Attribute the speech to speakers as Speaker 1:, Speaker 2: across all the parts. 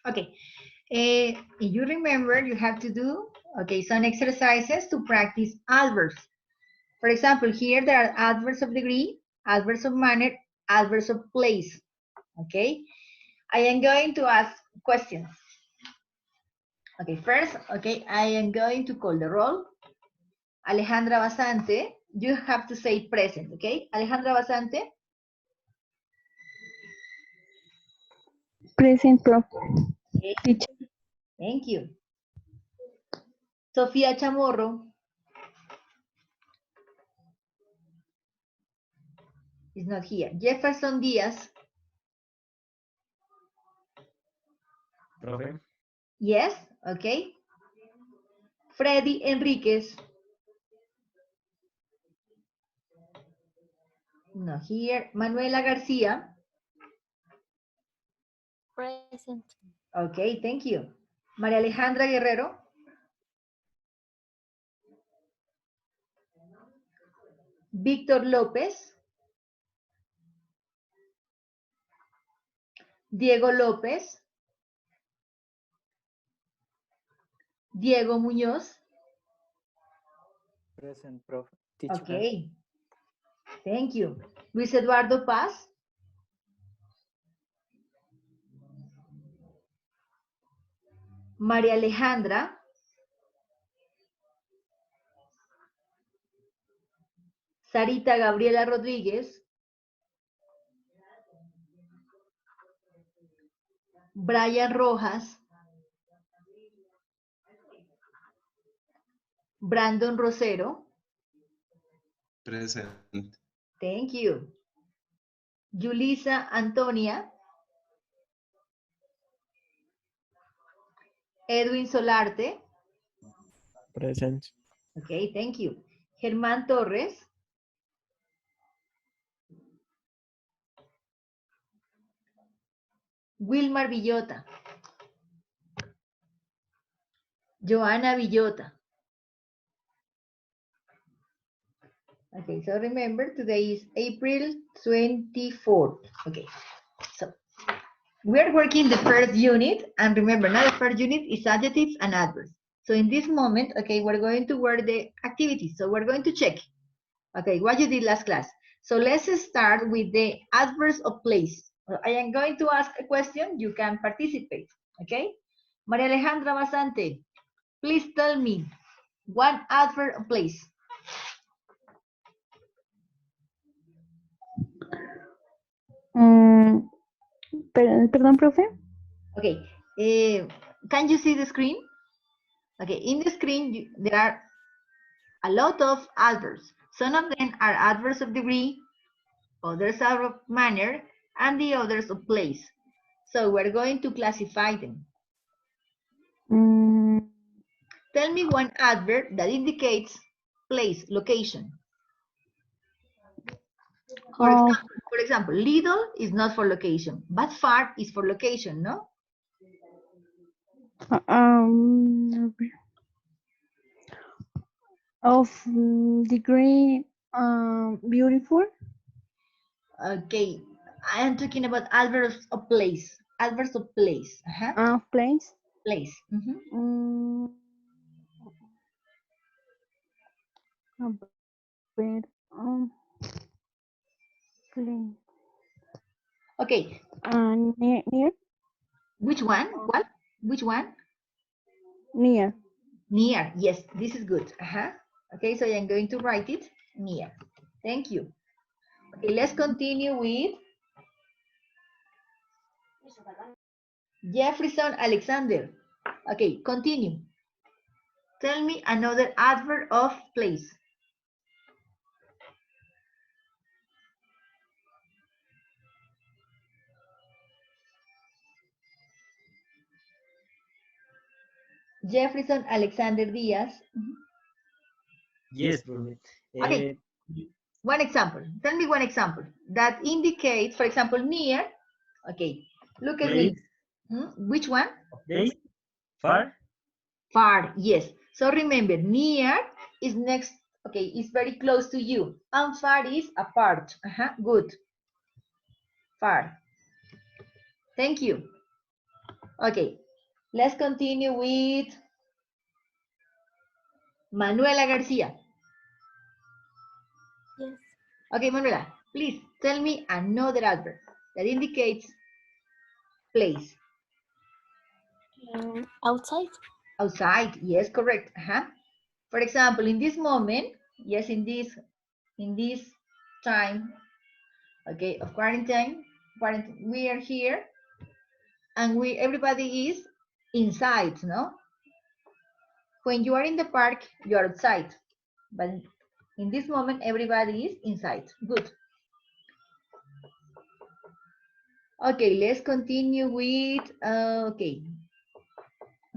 Speaker 1: Okay. You remember you have to do, okay, some exercises to practice adverbs. For example, here there are adverbs of degree, adverbs of manner, adverbs of place. Okay. I am going to ask questions. Okay, first, okay, I am going to call the roll. Alejandra Basante, you have to say present, okay? Alejandra Basante.
Speaker 2: Present, prof.
Speaker 1: Okay.
Speaker 2: Teacher.
Speaker 1: Thank you. Sofía Chamorro is not here. Jefferson Diaz.
Speaker 3: Profe.
Speaker 1: Yes, okay. Freddy Enriquez. Not here. Manuela García.
Speaker 4: Present.
Speaker 1: Okay, thank you. María Alejandra Guerrero. Víctor López. Diego López. Diego Muñoz.
Speaker 3: Present, prof. Teacher.
Speaker 1: Okay. Thank you. Luis Eduardo Paz. María Alejandra. Sarita Gabriela Rodríguez. Brian Rojas. Brandon Rosero.
Speaker 5: Present.
Speaker 1: Thank you. Yulisa Antonia. Edwin Solarte.
Speaker 3: Present.
Speaker 1: Okay, thank you. Germán Torres. Wilmar Villota. Joana Villota. Okay, so remember today is April 24th. Okay, so we're working the first unit, and remember now the first unit is adjectives and adverbs. So in this moment, okay, we're going to work the activities. So we're going to check, okay, what you did last class. So let's start with the adverbs of place. I am going to ask a question, you can participate, okay? Maria Alejandra Basante, please tell me one adverb of place.
Speaker 2: Perdón, profe.
Speaker 1: Okay, can you see the screen? Okay, in the screen, there are a lot of adverbs. Some of them are adverbs of degree, others are of manner, and the others of place. So we're going to classify them. Tell me one adverb that indicates place, location. For example, little is not for location, but far is for location, no?
Speaker 2: Of degree, beautiful.
Speaker 1: Okay, I am talking about adverbs of place. Adverbs of place.
Speaker 2: Place.
Speaker 1: Place.
Speaker 2: Place.
Speaker 1: Okay.
Speaker 2: Near.
Speaker 1: Which one? What? Which one?
Speaker 2: Near.
Speaker 1: Near. Yes, this is good. Okay, so I'm going to write it near. Thank you. Okay, let's continue with Jefferson Alexander. Okay, continue. Tell me another adverb of place. Jefferson Alexander Diaz.
Speaker 3: Yes, profe.
Speaker 1: Okay, one example. Tell me one example that indicates, for example, near. Okay, look at me. Which one?
Speaker 3: Place. Far.
Speaker 1: Far, yes. So remember, near is next, okay, is very close to you. And far is apart. Good. Far. Thank you. Okay, let's continue with Manuela Garcia.
Speaker 4: Yes.
Speaker 1: Okay, Manuela, please tell me another adverb that indicates place.
Speaker 4: Outside.
Speaker 1: Outside, yes, correct. For example, in this moment, yes, in this time, okay, of quarantine, we are here, and everybody is inside, no? When you are in the park, you are outside, but in this moment, everybody is inside. Good. Okay, let's continue with, okay,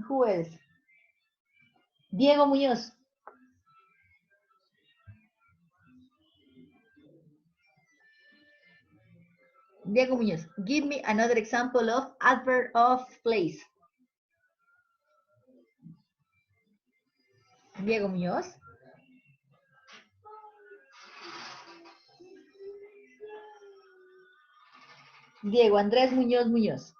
Speaker 1: who else? Diego Muñoz. Diego Muñoz, give me another example of adverb of place. Diego Muñoz. Diego Andrés Muñoz Muñoz.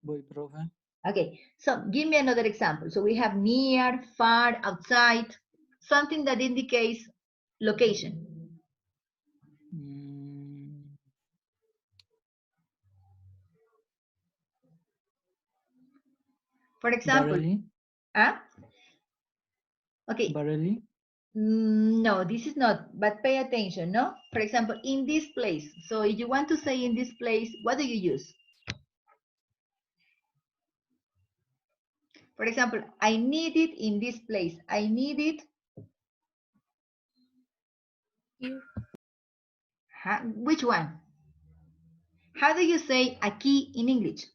Speaker 3: Voy, profe.
Speaker 1: Okay, so give me another example. So we have near, far, outside, something that indicates location. For example,
Speaker 3: Barely.
Speaker 1: okay,
Speaker 3: Barely.
Speaker 1: no, this is not, but pay attention, no? For example, in this place. So if you want to say in this place, what do you use? For example, I need it in this place. I need it.
Speaker 4: Here.
Speaker 1: Which one? How do you say aquí in English?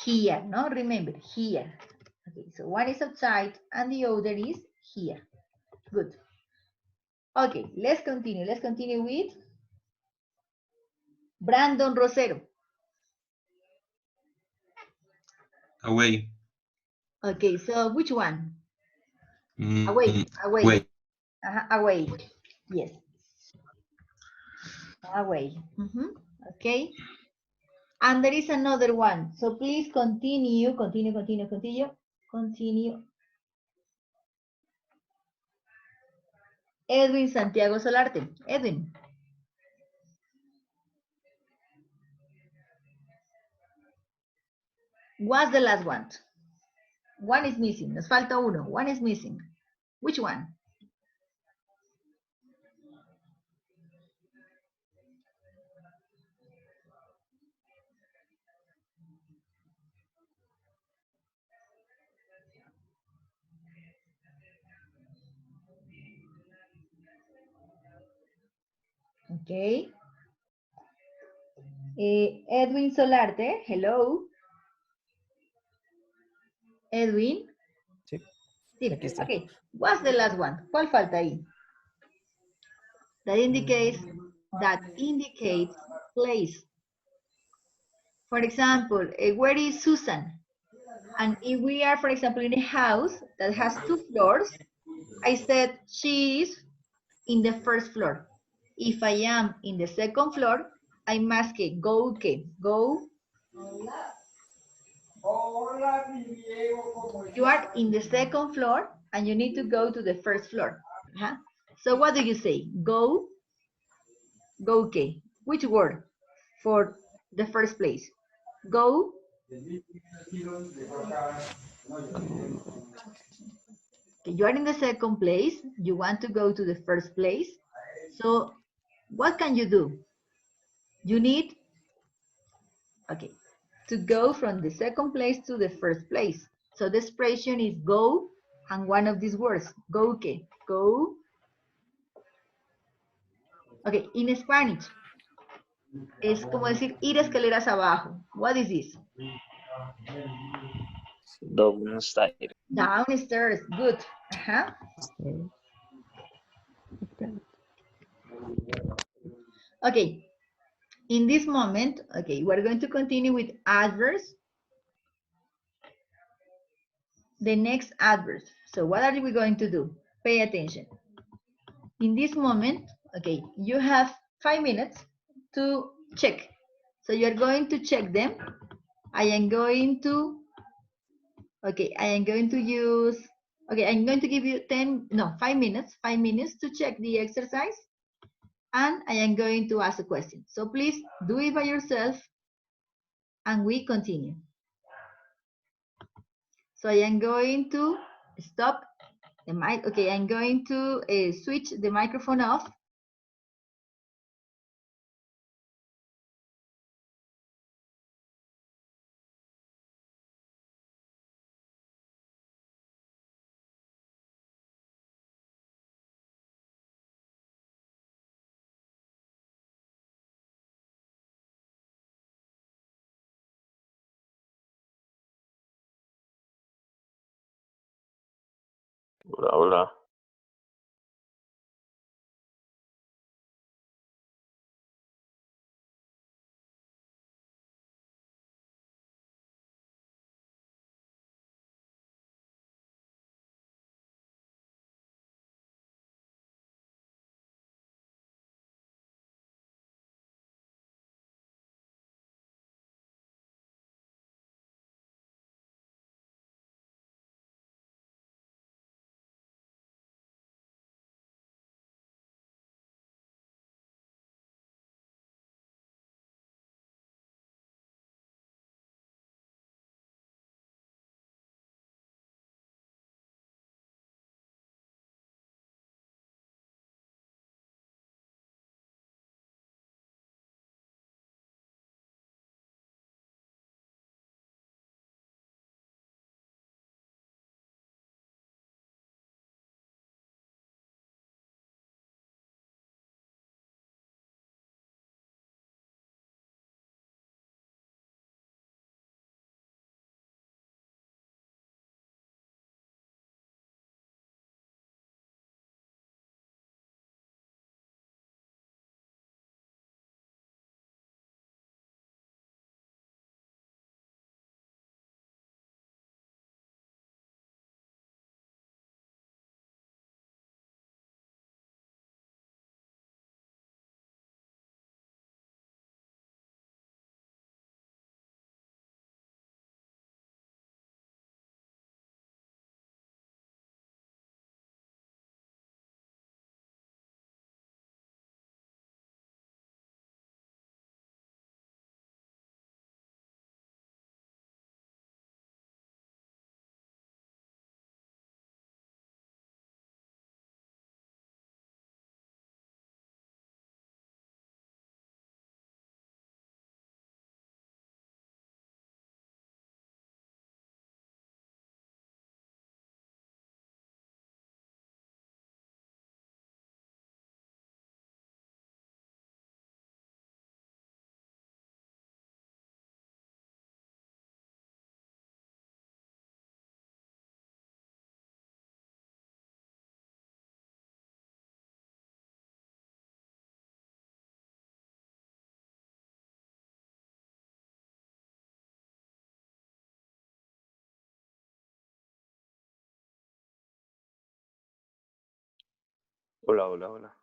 Speaker 1: Here, no? Remember, here. Okay, so one is outside and the other is here. Good. Okay, let's continue. Let's continue with Brandon Rosero.
Speaker 5: Away.
Speaker 1: Okay, so which one?
Speaker 5: Mm,
Speaker 1: Away, away.
Speaker 5: Away.
Speaker 1: Away. Yes. Away. Okay. And there is another one. So please continue, continue, continue, continue, continue. Edwin Santiago Solarte. Edwin. What's the last one? One is missing. Nos falta uno. One is missing. Which one? Okay. Edwin Solarte. Hello. Edwin.
Speaker 3: Sí.
Speaker 1: Dime.
Speaker 3: Aquí está.
Speaker 1: Okay. What's the last one? ¿Cuál falta ahí? That indicates place. For example, where is Susan? And if we are, for example, in a house that has 2 floors, I said she is in the first floor. If I am in the second floor, I must go, go. You are in the second floor and you need to go to the first floor. So what do you say? Go, okay. Which word for the first place? Go. Okay, you are in the second place. You want to go to the first place. So what can you do? You need, okay, to go from the second place to the first place. So the expression is go and one of these words, go que, go. Okay, in Spanish, es como decir ir escaleras abajo. What is this?
Speaker 6: Downstairs.
Speaker 1: Downstairs, good. Okay, in this moment, okay, we're going to continue with adverbs. The next adverb. So what are we going to do? Pay attention. In this moment, Okay, you have 5 minutes to check. So you're going to check them. I am going to, okay, I am going to use, okay, I'm going to give you 5 minutes to check the exercise. And I am going to ask a question. So please do it by yourself and we continue. So I am going to stop the mic. Okay, I'm going to switch the microphone off.
Speaker 6: Hola, hola. Hola, hola, hola.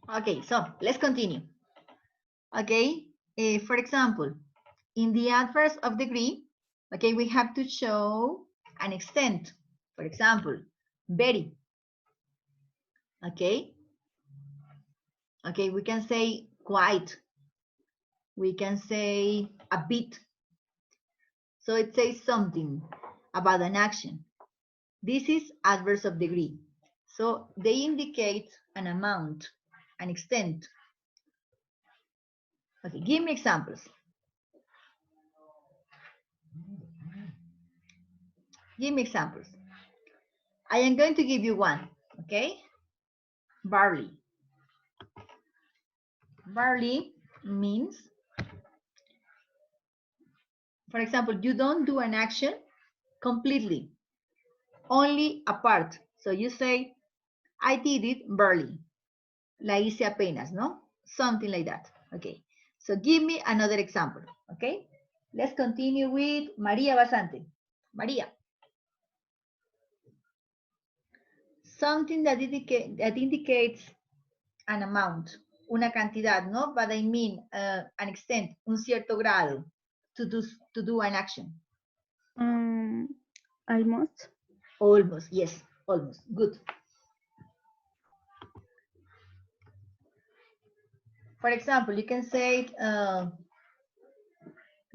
Speaker 1: Okay, so let's continue. Okay, For example, in the adverbs of degree, okay, we have to show an extent. For example, very. Okay. Okay, we can say quite. We can say a bit. So it says something about an action. This is adverbs of degree. So they indicate an amount, an extent. Okay, give me examples. Give me examples. I am going to give you one, okay? Barley. Barley means, for example, you don't do an action completely, only a part. So you say, I did it barely. La hice apenas, no? Something like that. Okay. So give me another example. Okay. Let's continue with Maria Basante. Maria. Something that indicates an amount, una cantidad, no? But I mean an extent, un cierto grado to do an action.
Speaker 2: Almost.
Speaker 1: Almost, yes, almost. Good. For example, you can say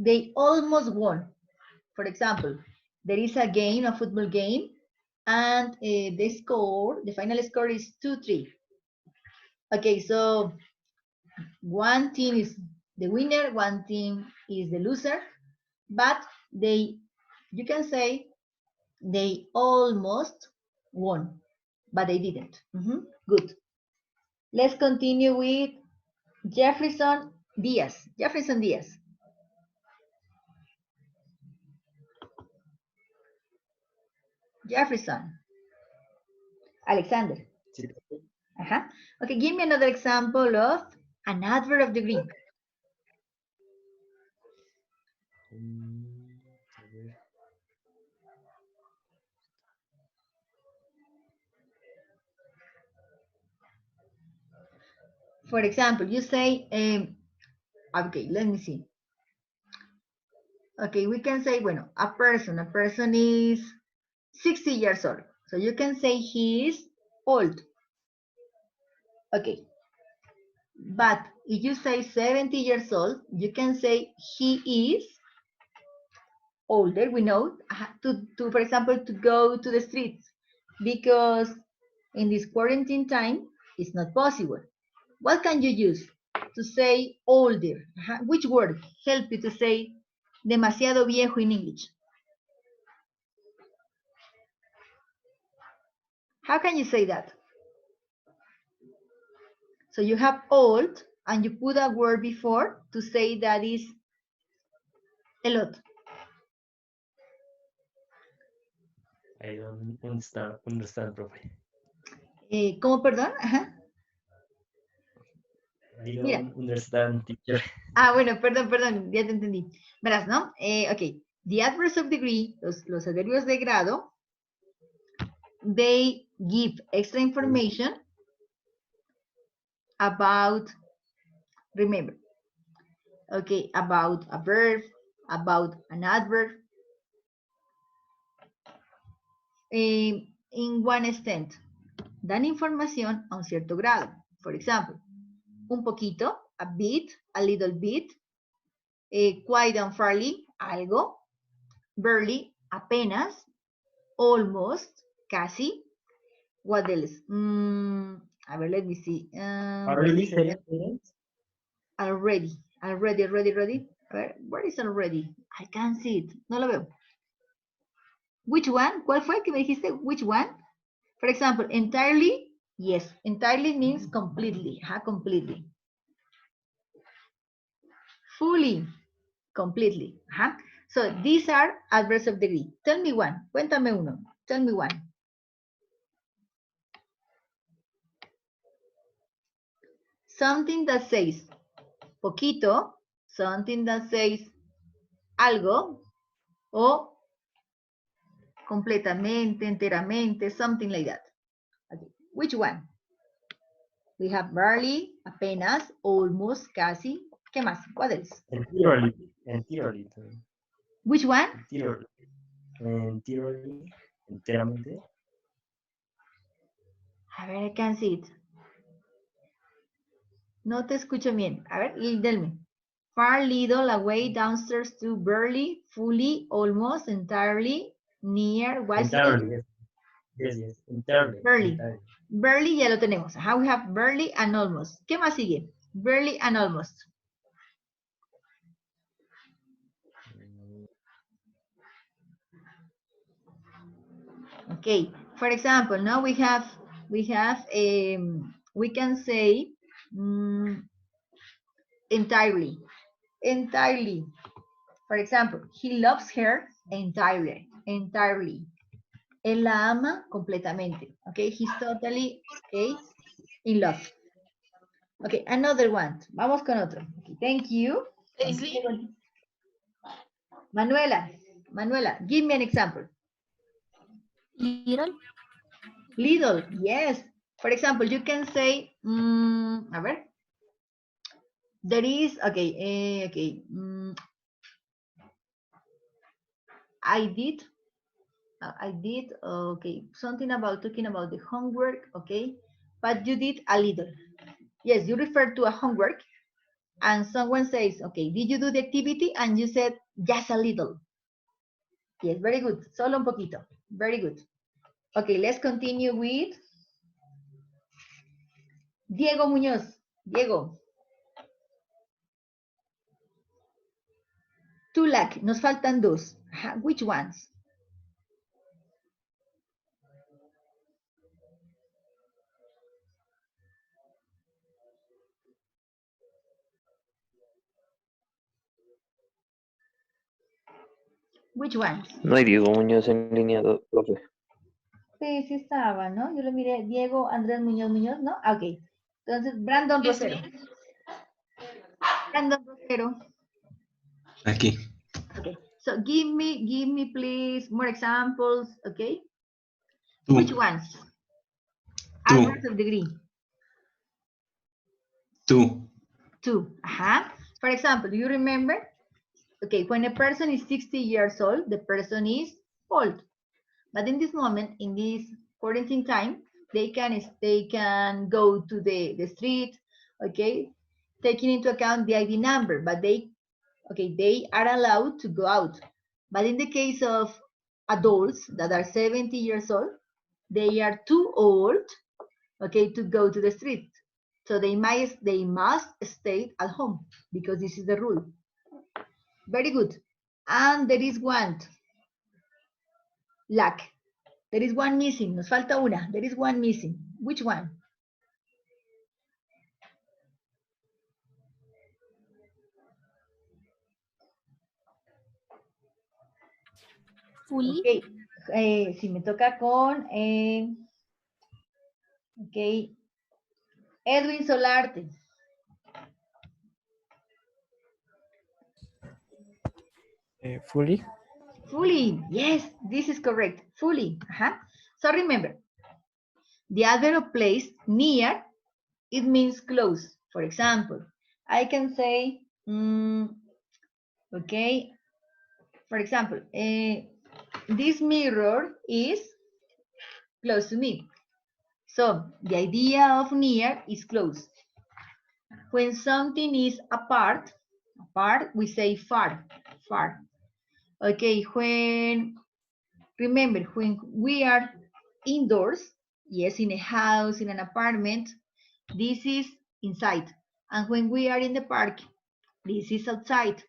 Speaker 1: they almost won. For example, there is a game, a football game, and the final score is 2-3. Okay, so one team is the winner, one team is the loser, but you can say they almost won, but they didn't. Good. Let's continue with Jefferson Diaz. Jefferson Diaz. Jefferson. Alexander. Okay, give me another example of an adverb of degree. For example, you say, okay, let me see. Okay, we can say, bueno, a person is 60 years old. So you can say he is old. Okay. But if you say 70 years old, you can say he is older. We know for example, to go to the streets because in this quarantine time, it's not possible. What can you use to say older? Which word help you to say demasiado viejo in English? How can you say that? So you have old and you put a word before to say that is a lot.
Speaker 4: I don't understand, profe.
Speaker 1: ¿Cómo, perdón? Ajá.
Speaker 4: I don't
Speaker 1: Mira.
Speaker 4: understand, teacher.
Speaker 1: Bueno, perdón, ya te entendí. Verás, ¿no? Ok, the adverbs of degree, los adverbios de grado, they give extra information about, remember, okay, about a verb, about an adverb, in one extent, dan información a un cierto grado. For example, un poquito, a bit, a little bit, quite and fairly, algo, barely, apenas, almost, casi. What else? A ver, let me see.
Speaker 4: Already said parents?
Speaker 1: Already. A ver, where is already? I can't see it. No lo veo. Which one? ¿Cuál fue que me dijiste? Which one? For example, entirely. Yes, entirely means completely. Completely. Fully. Completely. So these are adverbs of degree. Tell me one. Cuéntame uno. Tell me one. Something that says poquito, something that says algo, o completamente, enteramente, something like that. Okay. Which one? We have barely, apenas, almost, casi. ¿Qué más? What else?
Speaker 4: Entirely. Entirely también.
Speaker 1: Which one?
Speaker 4: Entirely. Entirely. Enteramente.
Speaker 1: A ver, I can see it. No te escucho bien. A ver, delme. Far, little, away, downstairs, to, barely, fully, almost, entirely, near, wisely,
Speaker 4: Entirely. Yes. Yes, yes. Entirely.
Speaker 1: barely.
Speaker 4: Entirely.
Speaker 1: Barely ya lo tenemos. Ajá, we have barely and almost. ¿Qué más sigue? Barely and almost.
Speaker 4: Mm,
Speaker 1: Okay. For example, now we can say entirely. Entirely. For example, he loves her entirely. Entirely. Él la ama completamente. Okay, he's totally, okay, in love. Okay, another one. Vamos con otro. Okay, thank you. Manuela, give me an example.
Speaker 7: Little.
Speaker 1: Little, yes. For example, you can say, a ver, there is, okay, I did, okay, something about talking about the homework, okay, but you did a little. Yes, you refer to a homework, and someone says, okay, did you do the activity? And you said, just a little. Yes, very good. Solo un poquito. Very good. Okay, let's continue with Diego Muñoz. Diego. Two lack. Nos faltan dos. Which ones? Which ones?
Speaker 6: No hay Diego Muñoz en línea, profe.
Speaker 1: Sí, sí estaba, ¿no? Yo lo miré. Diego Andrés Muñoz, ¿no? Ok. Entonces, Brandon Rosero. Brandon Rosero.
Speaker 5: Aquí.
Speaker 1: Okay. So give me please more examples, okay?
Speaker 5: Tú.
Speaker 1: Which ones?
Speaker 5: Tú.
Speaker 1: Adverbs of degree.
Speaker 5: Tú.
Speaker 1: Two. For example, do you remember? Okay, when a person is 60 years old, the person is old. But in this moment, in this quarantine time, they can go to the street, okay, taking into account the ID number, but they are allowed to go out. But in the case of adults that are 70 years old, they are too old, okay, to go to the street. So they must stay at home because this is the rule. Very good. And there is one lack. There is one missing. Nos falta una. There is one missing. Which one?
Speaker 7: Fully.
Speaker 1: Okay. Si me toca con, ok, Edwin Solarte.
Speaker 3: Fully.
Speaker 1: Fully. Yes, this is correct. Fully. So remember, the adverb of place, near, it means close. For example, I can say, okay, for example, this mirror is close to me. So the idea of near is close. When something is apart, we say far. Okay, remember, when we are indoors, yes, in a house, in an apartment, this is inside. And when we are in the park, this is outside.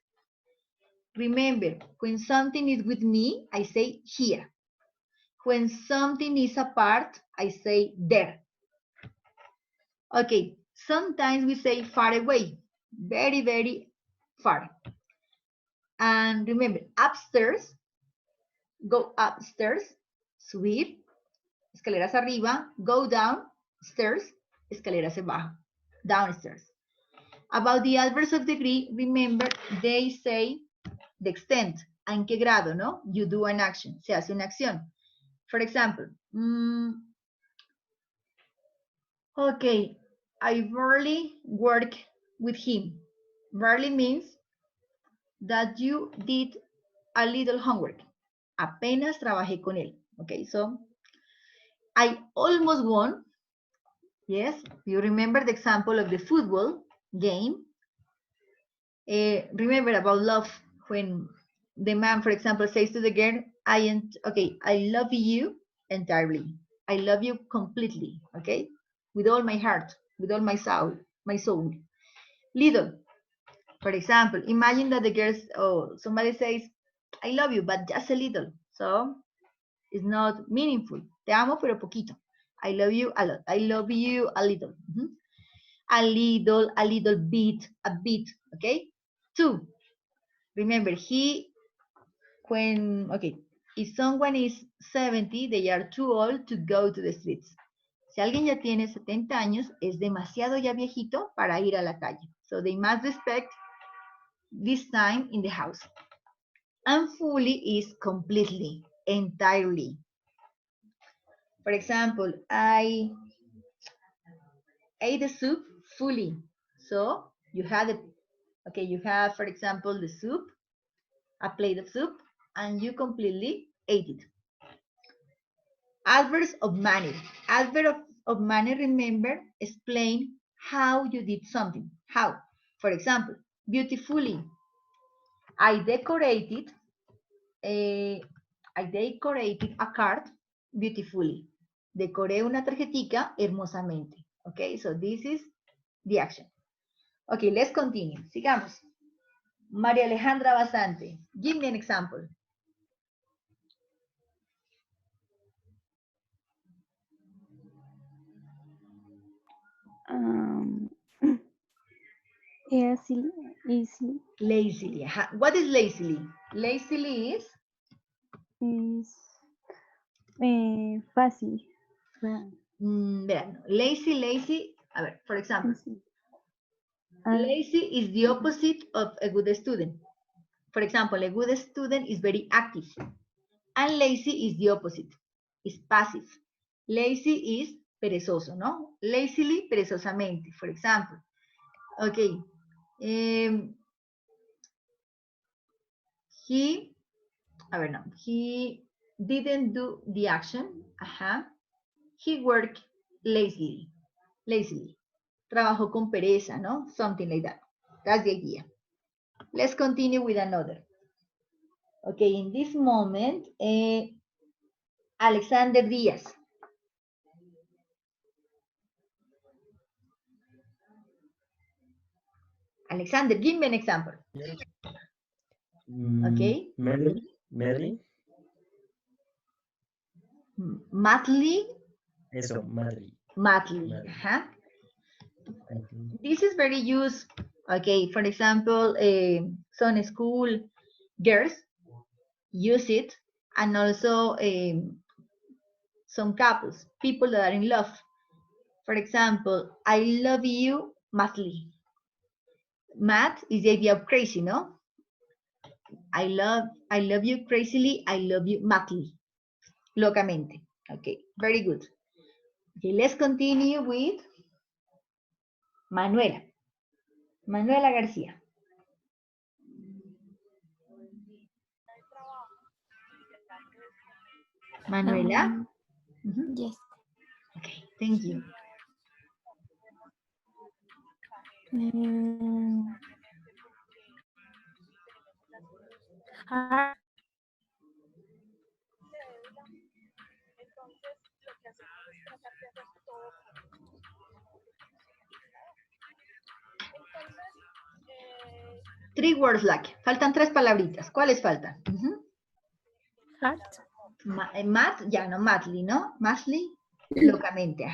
Speaker 1: Remember, when something is with me, I say here. When something is apart, I say there. Okay, sometimes we say far away, very, very far. And remember, upstairs, go upstairs, subir, escaleras arriba, go downstairs, escaleras abajo, downstairs. About the adverbs of degree, remember, they say the extent, en qué grado, ¿no? You do an action, se hace una acción. For example, okay, I barely work with him. Barely means that you did a little homework. Apenas trabajé con él. Okay, so I almost won. Yes, you remember the example of the football game. Remember about love when the man, for example, says to the girl, I love you entirely. I love you completely. Okay, with all my heart, with all my soul. Little, for example, imagine that the girl, somebody says, I love you, but just a little. So it's not meaningful. Te amo, pero poquito. I love you a lot. I love you a little. A little bit, a bit. Okay. 2. Remember, if someone is 70, they are too old to go to the streets. Si alguien ya tiene 70 años, es demasiado ya viejito para ir a la calle. So they must respect this time in the house. And fully is completely, entirely. For example, I ate the soup fully. So you have for example, the soup, a plate of soup, and you completely ate it. Adverbs of manner. Adverb of manner, remember, explain how you did something. How? For example, beautifully. I decorated a card beautifully. Decoré una tarjetica hermosamente. Okay, so this is the action. Okay, let's continue. Sigamos. María Alejandra Basante, give me an example.
Speaker 2: Um, easily, easily
Speaker 1: Lazily. What is lazily? Lazily is
Speaker 2: is fácil.
Speaker 1: vean, lazy, a ver, for example,
Speaker 2: Fácil.
Speaker 1: lazy is the opposite of a good student. For example, a good student is very active, and lazy is the opposite, is passive. Lazy is perezoso, ¿no? Lazily, perezosamente, for example. Okay. He didn't do the action. He worked lazily. Trabajó con pereza, ¿no? Something like that. That's the idea. Let's continue with another. Okay, in this moment, Alexander Diaz. Alexander, give me an example. Okay.
Speaker 4: Medley.
Speaker 1: Madly.
Speaker 4: Eso, Madly.
Speaker 1: Madly. This is very used, okay, for example, some school girls use it, and also some couples, people that are in love. For example, I love you madly. Mad is the idea of crazy, no? I love you crazily, I love you madly. Locamente. Okay, very good. Okay, let's continue with Manuela. Manuela García. Manuela?
Speaker 7: Yes.
Speaker 1: Okay, thank you.
Speaker 7: Hard.
Speaker 1: Three words like. Faltan 3 palabritas. ¿Cuáles faltan?
Speaker 7: Heart.
Speaker 1: Mad, ya no, madly, ¿no? Madly, locamente,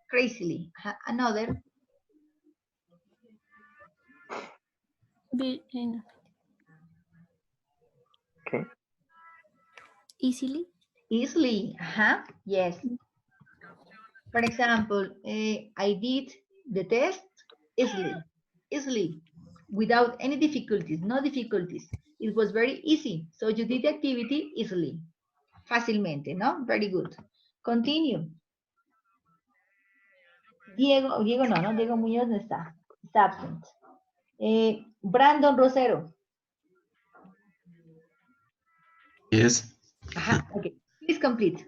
Speaker 1: Crazily, Another.
Speaker 6: Okay.
Speaker 7: Easily.
Speaker 1: Easily, yes. For example, I did the test easily, without any difficulties, no difficulties. It was very easy. So you did the activity easily, fácilmente, ¿no? Very good. Continue. Diego no, Diego Muñoz no está. It's absent. Brandon Rosero.
Speaker 5: Yes.
Speaker 1: Ajá, okay. Please complete.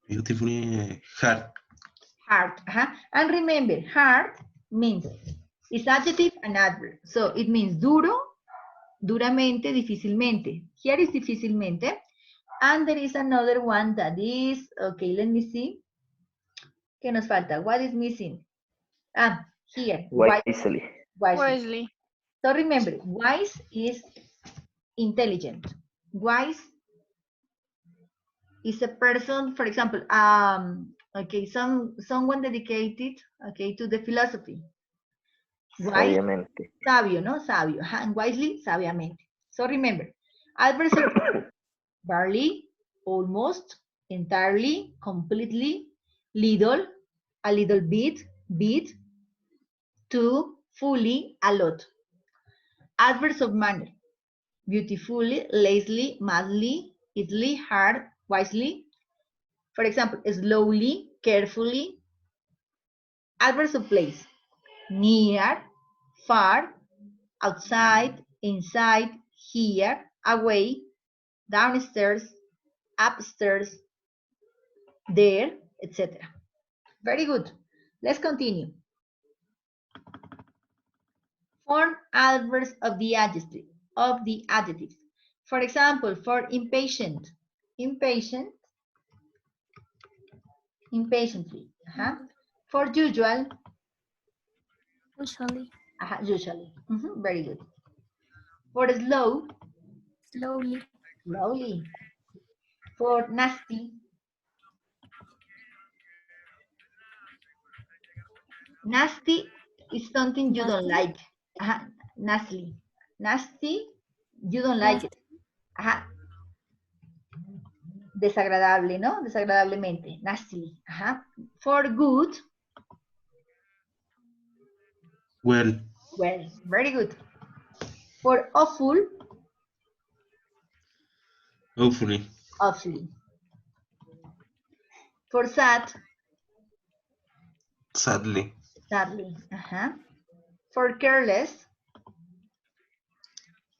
Speaker 5: Beautifully hard.
Speaker 1: Hard. Ajá. And remember, hard means it's adjective and adverb. So it means duro, duramente, difícilmente. Here is difícilmente. And there is another one that is, okay, let me see. ¿Qué nos falta? What is missing? Ah, here.
Speaker 6: Wisely.
Speaker 1: Wisely. So remember, wise is intelligent. Wise is a person, for example, okay, someone dedicated, okay, to the philosophy. Wise,
Speaker 6: Sabiamente.
Speaker 1: sabio, ¿no? Sabio. And wisely, sabiamente. So remember, adverbs are barely, almost, entirely, completely, little, a little bit, to, fully, a lot. Adverbs of manner, beautifully, lazily, madly, easily, hard, wisely. For example, slowly, carefully. Adverbs of place, near, far, outside, inside, here, away, downstairs, upstairs, there, etc. Very good. Let's continue. Form adverbs of the adjectives. For example, for impatient, impatient, impatiently. For usual,
Speaker 7: Usually.
Speaker 1: usually. Very good. For slow,
Speaker 7: Slowly.
Speaker 1: slowly. For nasty, nasty is something you don't
Speaker 7: Nasty.
Speaker 1: like. Nasty. Nasty, you don't like it. Desagradable, ¿no? Desagradablemente. Nasty. For good,
Speaker 5: Well.
Speaker 1: well, very good. For awful,
Speaker 5: Hopefully.
Speaker 1: awfully. For sad,
Speaker 5: Sadly.
Speaker 1: sadly. For careless,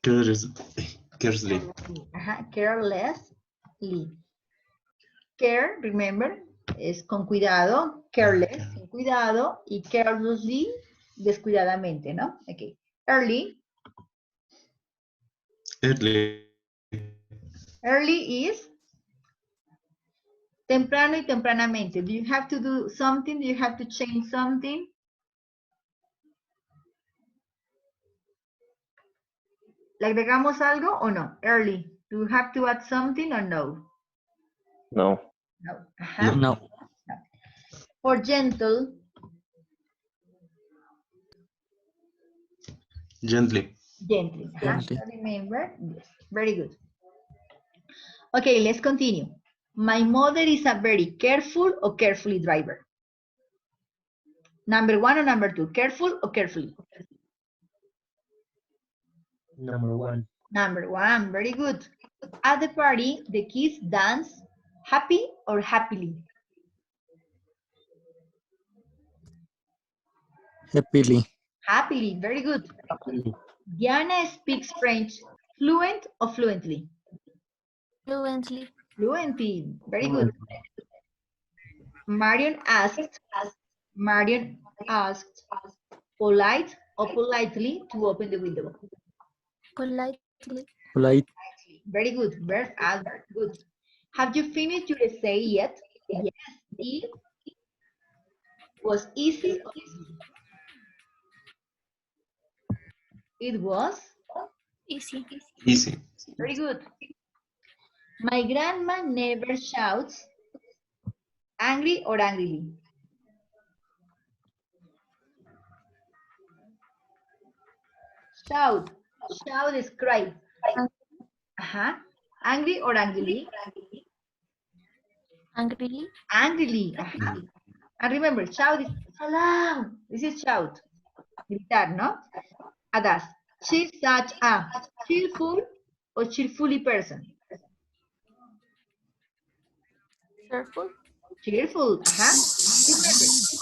Speaker 5: Carelessly.
Speaker 1: carelessly. Care, remember, es con cuidado. Careless, sin cuidado. Y carelessly, descuidadamente, ¿no? Ok. Early. Early is temprano y tempranamente. Do you have to do something? Do you have to change something? ¿Le agregamos algo o no? Early. Do you have to add something or no?
Speaker 6: No.
Speaker 1: No.
Speaker 3: No.
Speaker 1: For gentle.
Speaker 5: Gently.
Speaker 1: Gently.
Speaker 3: Gently.
Speaker 1: Remember? Yes. Very good. Okay, let's continue. My mother is a very careful or carefully driver. Number one or number two? Careful or carefully?
Speaker 4: Number one.
Speaker 1: Number one. Very good. At the party, the kids dance happy or happily?
Speaker 3: Happily.
Speaker 1: Happily. Very good. Diana speaks French fluent or fluently?
Speaker 7: Fluently.
Speaker 1: Fluently. Very good. Marion asked polite or politely to open the window.
Speaker 7: Politely.
Speaker 3: Polite.
Speaker 1: Very good. Verb adverb. Good. Have you finished your essay yet? Yes. It was easy or easy? It was
Speaker 7: Easy.
Speaker 5: Easy.
Speaker 1: very good. My grandma never shouts angry or angrily. Shout. Shout is cry. Angry or angrily?
Speaker 7: Angrily.
Speaker 1: Angrily. And remember, shout is so loud. This is shout. Gritar, ¿no? Adas. She's such a cheerful or cheerfully person.
Speaker 7: Cheerful.
Speaker 1: Cheerful. Remember,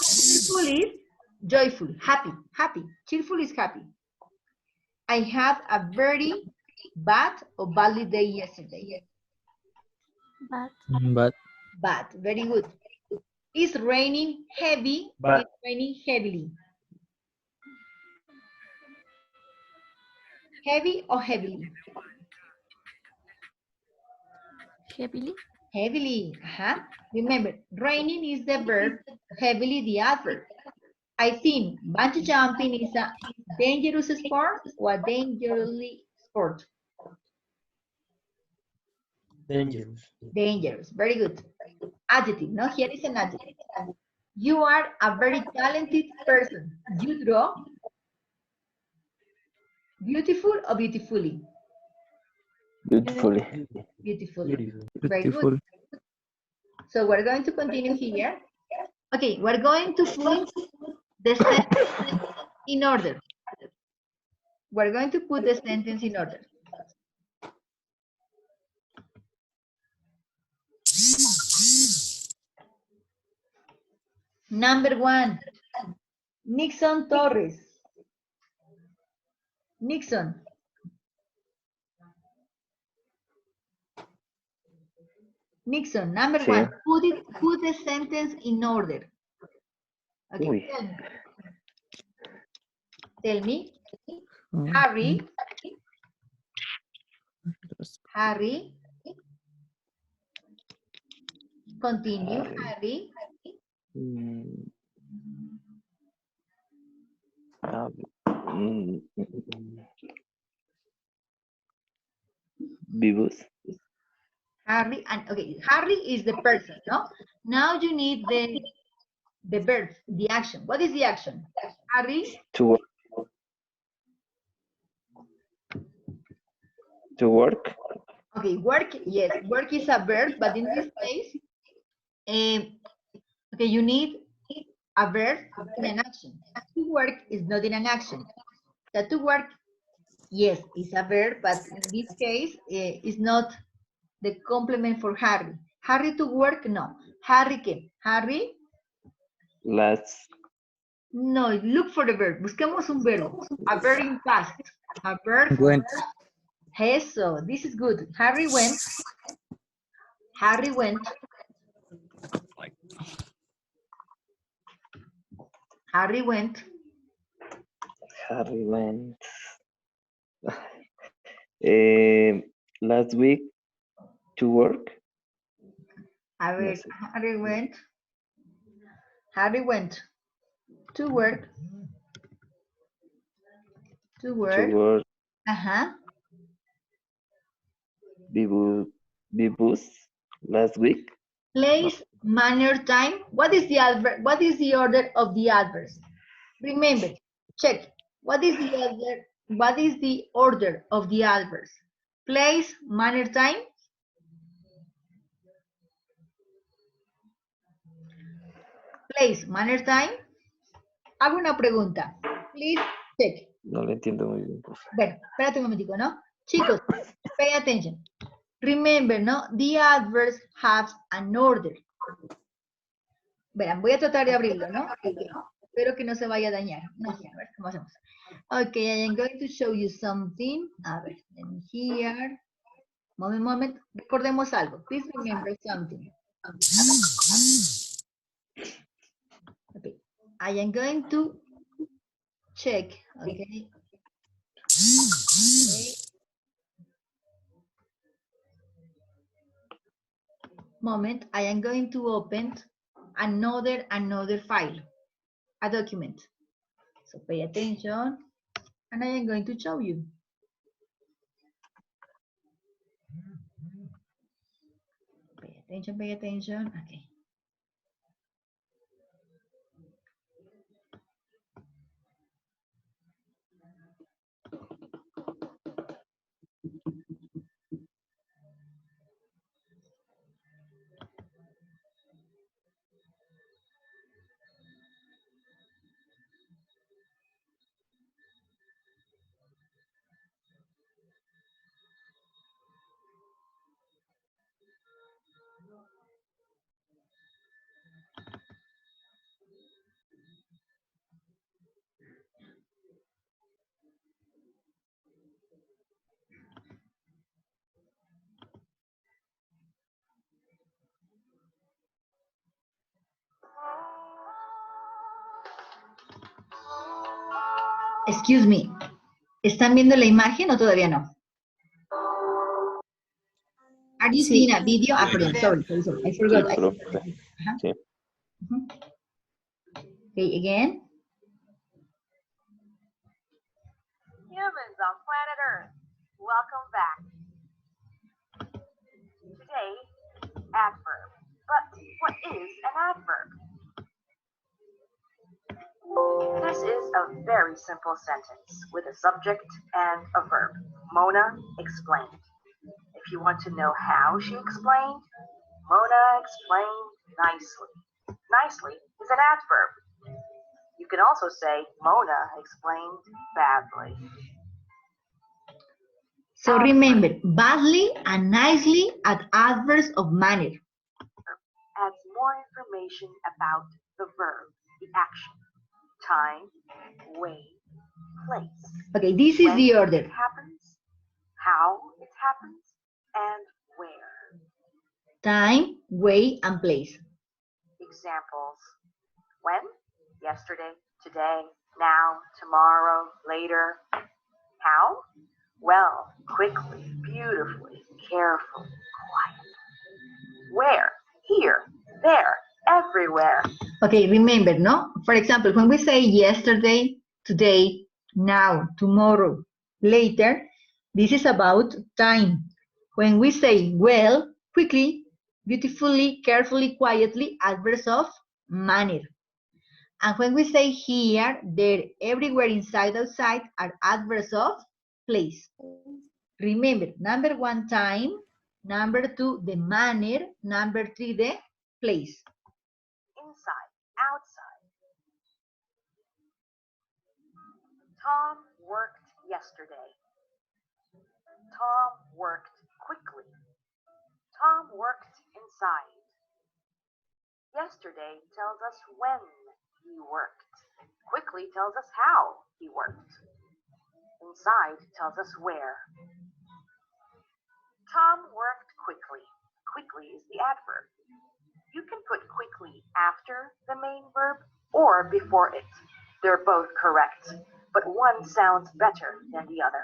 Speaker 1: cheerful is Joyful, happy, happy. Cheerful is happy. I had a very bad or badly day yesterday.
Speaker 7: But
Speaker 3: But
Speaker 1: Bad, very good. It's raining heavy.
Speaker 4: But
Speaker 1: It's raining heavily. Heavy or heavily?
Speaker 7: heavily.
Speaker 1: Heavily. Remember, raining is the verb, heavily the adverb. I think bungee jumping is a dangerous sport or a dangerously sport.
Speaker 4: dangerous.
Speaker 1: Dangerous. Very good. Adjective. No, here is an adjective. You are a very talented person. You draw beautiful or beautifully?
Speaker 6: Beautifully.
Speaker 1: Beautifully.
Speaker 4: Beautiful.
Speaker 1: Very
Speaker 3: beautiful.
Speaker 1: good. So we're going to continue here. Okay, we're going to put the sentence in order. We're going to put the sentence in order. Number 1, Nixon Torres. Nixon. Nixon, number
Speaker 6: Sí.
Speaker 1: 1, put the sentence in order. Okay,
Speaker 6: Uy.
Speaker 1: tell me.
Speaker 3: Mm,
Speaker 1: Harry, continue,
Speaker 6: Harry.
Speaker 1: Harry.
Speaker 6: Mm, ah, mm, Vivos.
Speaker 1: Harry, and okay, Harry is the person, no? Now you need the verb, the action. What is the action? Harry,
Speaker 6: To work. To work.
Speaker 1: okay, work, yes, work is a verb, but in this case, okay, you need a verb in an action. To work is not in an action. So to work, yes, is a verb, but in this case, is not the complement for Harry. Harry to work, no. Harry, ¿qué? Harry,
Speaker 6: Last.
Speaker 1: no, look for the verb. Busquemos un verbo. A verb in past. A verb.
Speaker 3: Went.
Speaker 1: Eso, this is good. Harry went. Harry went. Harry went.
Speaker 6: Harry went. Eh, last week to work.
Speaker 1: A
Speaker 6: No
Speaker 1: ver,
Speaker 6: sé.
Speaker 1: Harry went. Harry went to work. To
Speaker 6: To
Speaker 1: work.
Speaker 6: work.
Speaker 1: Uh-huh.
Speaker 6: Vivos. Last week.
Speaker 1: Place, manner, time. What is the adverb? What is the order of the adverbs? Remember, check. What is the order? What is the order of the adverbs? Place, manner, time. Place, manner, time. Hago una pregunta. Please check.
Speaker 6: No lo entiendo muy bien.
Speaker 1: Bueno, espérate un momentico, ¿no? Chicos, pay attention. Remember, ¿no? The adverbs have an order. Verán, voy a tratar de abrirlo, ¿no? Okay. Espero que no se vaya a dañar. No sé, a ver cómo hacemos. Okay, I am going to show you something. A ver, let me here. Moment. Recordemos algo. Please remember something. Okay, I am going to check. Okay. Okay. Moment, I am going to open another file, a document. So pay attention, and I am going to show you. Pay attention. Okay. Excuse me. ¿Están viendo la imagen o todavía no? Are you seeing a video? Ah, perdón, sorry. I
Speaker 6: Sí,
Speaker 1: forgot.
Speaker 6: profe.
Speaker 1: Ajá.
Speaker 6: Sí.
Speaker 1: Mhm. Okay, again.
Speaker 8: Humans on planet Earth, welcome back. Today, adverb. But what is an adverb? This is a very simple sentence with a subject and a verb. Mona explained. If you want to know how she explained, Mona explained nicely. Nicely is an adverb. You can also say Mona explained badly.
Speaker 1: So remember, badly and nicely are adverbs of manner.
Speaker 8: Adds more information about the verb, the action, time, way, place.
Speaker 1: Okay, this is
Speaker 8: When
Speaker 1: the order.
Speaker 8: it happens, how it happens, and where.
Speaker 1: Time, way, and place.
Speaker 8: Examples. When? Yesterday, today, now, tomorrow, later. How? Well, quickly, beautifully, carefully, quietly. Where? Here, there, everywhere.
Speaker 1: Okay, remember, no? For example, when we say yesterday, today, now, tomorrow, later, this is about time. When we say well, quickly, beautifully, carefully, quietly, adverbs of manner. And when we say here, there, everywhere, inside, outside, are adverbs of place. Remember, number one, time. Number two, the manner. Number three, the place.
Speaker 8: Inside, outside. Tom worked yesterday. Tom worked quickly. Tom worked inside. Yesterday tells us when he worked. Quickly tells us how he worked. Inside tells us where. Tom worked quickly. Quickly is the adverb. You can put quickly after the main verb or before it. They're both correct, but one sounds better than the other.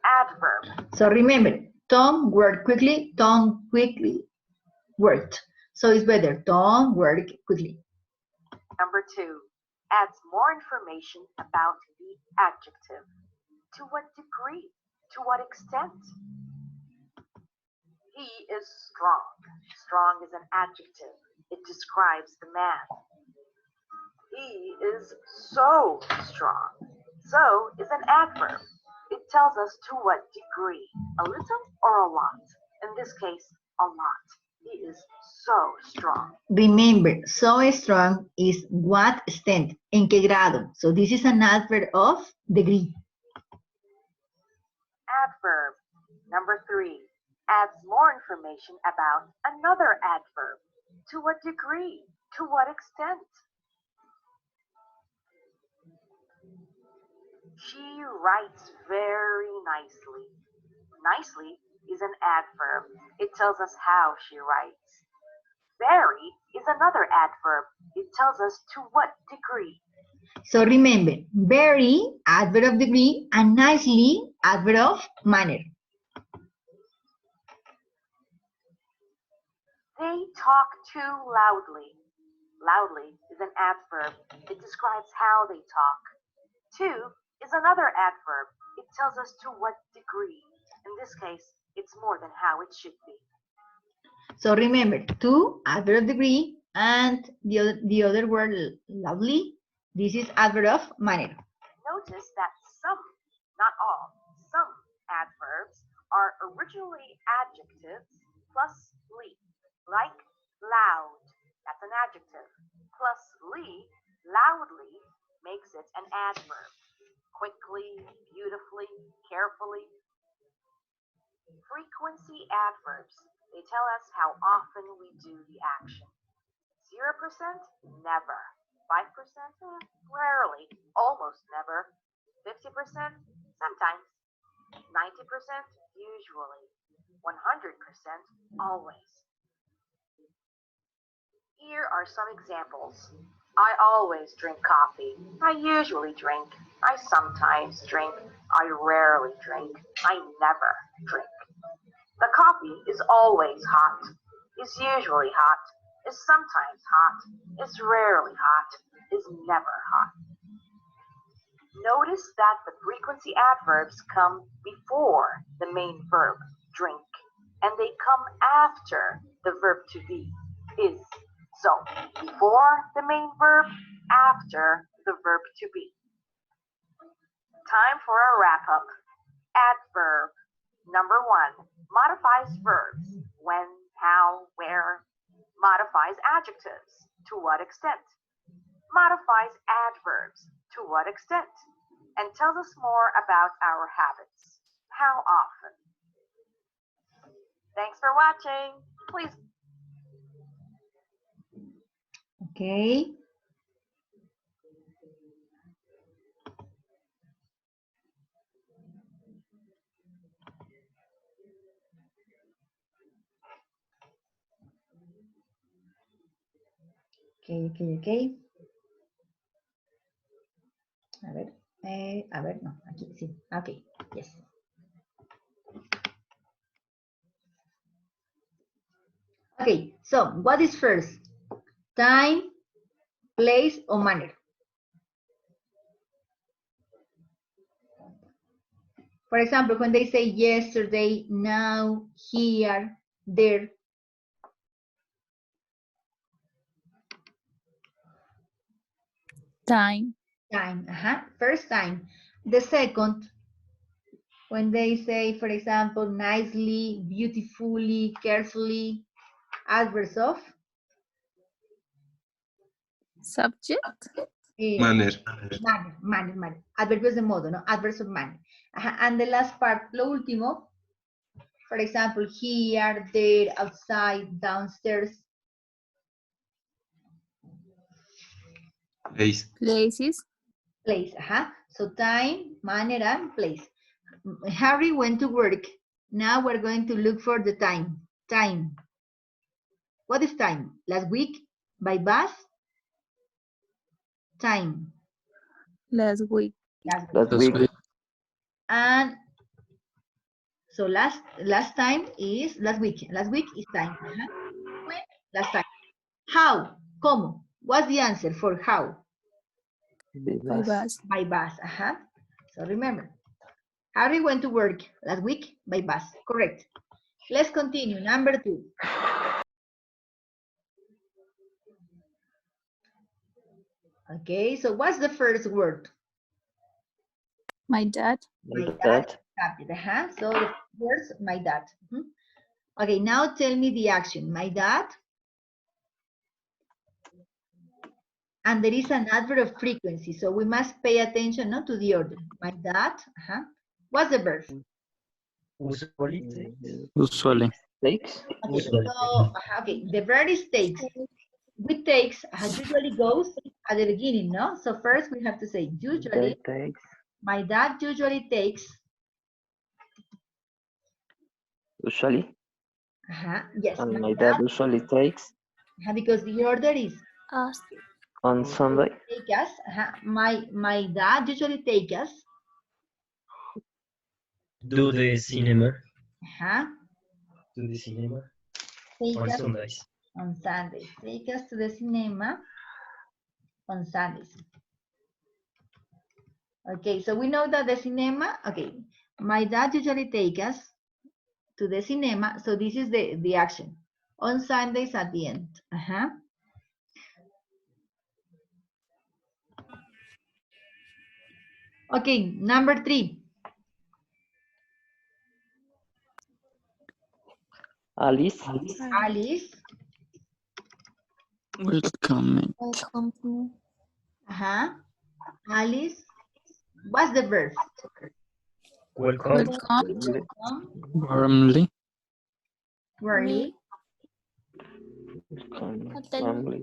Speaker 8: Adverb.
Speaker 1: So remember, Tom worked quickly, Tom quickly worked. So it's better, Tom worked quickly.
Speaker 8: Number 2. Adds more information about the adjective. To what degree? To what extent? He is strong. Strong is an adjective. It describes the man. He is so strong. So is an adverb. It tells us to what degree, a little or a lot. In this case, a lot. He is so strong.
Speaker 1: Remember, so strong is what extent, en qué grado. So this is an adverb of degree.
Speaker 8: Adverb. Number 3. Adds more information about another adverb. To what degree? To what extent? She writes very nicely. Nicely is an adverb. It tells us how she writes. Very is another adverb. It tells us to what degree.
Speaker 1: So remember, very, adverb of degree, and nicely, adverb of manner.
Speaker 8: They talk too loudly. Loudly is an adverb. It describes how they talk. Too is another adverb. It tells us to what degree. In this case, it's more than how it should be.
Speaker 1: So remember, to, adverb of degree, and the other word, loudly, this is adverb of manner.
Speaker 8: Notice that some, not all, some adverbs are originally adjectives plus ly, like loud, that's an adjective, plus ly, loudly, makes it an adverb. Quickly, beautifully, carefully. Frequency adverbs, they tell us how often we do the action. 0%, never. 5%, rarely, almost never. 50%, sometimes. 90%, usually. 100%, always. Here are some examples. I always drink coffee. I usually drink. I sometimes drink. I rarely drink. I never drink. The coffee is always hot, is usually hot, is sometimes hot, is rarely hot, is never hot. Notice that the frequency adverbs come before the main verb, drink, and they come after the verb to be, is. So, before the main verb, after the verb to be. Time for a wrap-up. Adverb. Number 1, modifies verbs. When, how, where. Modifies adjectives. To what extent? Modifies adverbs. To what extent? And tells us more about our habits. How often? Thanks for watching. Please.
Speaker 1: Okay. Okay. A ver, no, aquí sí. Okay, yes. Okay, so what is first? Time, place, or manner? For example, when they say yesterday, now, here, there.
Speaker 2: Time.
Speaker 1: Time, first time. The second, when they say, for example, nicely, beautifully, carefully, adverbs of
Speaker 2: Subject.
Speaker 5: Manner.
Speaker 1: Manner. Adverbios de modo, ¿no? Adverbs of manner. And the last part, lo último, for example, here, there, outside, downstairs.
Speaker 5: Place.
Speaker 2: Places.
Speaker 1: Place, So time, manner, and place. Harry went to work. Now we're going to look for the time. Time. What is time? Last week? By bus? Time.
Speaker 2: Last week.
Speaker 6: Last week.
Speaker 1: And so last time is last week. Last week is time. When? Last time. How? ¿Cómo? What's the answer for how?
Speaker 2: By bus.
Speaker 1: By bus. So remember, Harry went to work last week by bus. Correct. Let's continue. Number 2. Okay, so what's the first word?
Speaker 2: My dad.
Speaker 6: My dad.
Speaker 1: So the words, my dad. Okay, now tell me the action. My dad. And there is an adverb of frequency, so we must pay attention to the order. My dad. What's the verb?
Speaker 3: Usually.
Speaker 6: Takes.
Speaker 1: Okay, so, the verb is takes. With takes usually goes at the beginning, no? So first we have to say usually.
Speaker 6: Takes.
Speaker 1: My dad usually takes.
Speaker 6: Usually.
Speaker 1: Yes.
Speaker 6: And my dad usually takes.
Speaker 1: Because the order is
Speaker 7: Us.
Speaker 6: On Sunday.
Speaker 1: take us. My dad usually take us.
Speaker 4: Do the cinema.
Speaker 6: To the cinema.
Speaker 1: Take
Speaker 4: On
Speaker 1: us
Speaker 4: Sundays.
Speaker 1: on Sundays. Take us to the cinema on Sundays. Okay, so we know that the cinema, my dad usually take us to the cinema, so this is the action. On Sundays at the end. Okay, number 3.
Speaker 6: Alice.
Speaker 1: Alice.
Speaker 3: Welcome.
Speaker 7: Welcome to.
Speaker 1: Alice. What's the verb?
Speaker 4: Welcome.
Speaker 3: Warmly.
Speaker 1: Warmly.
Speaker 6: Family.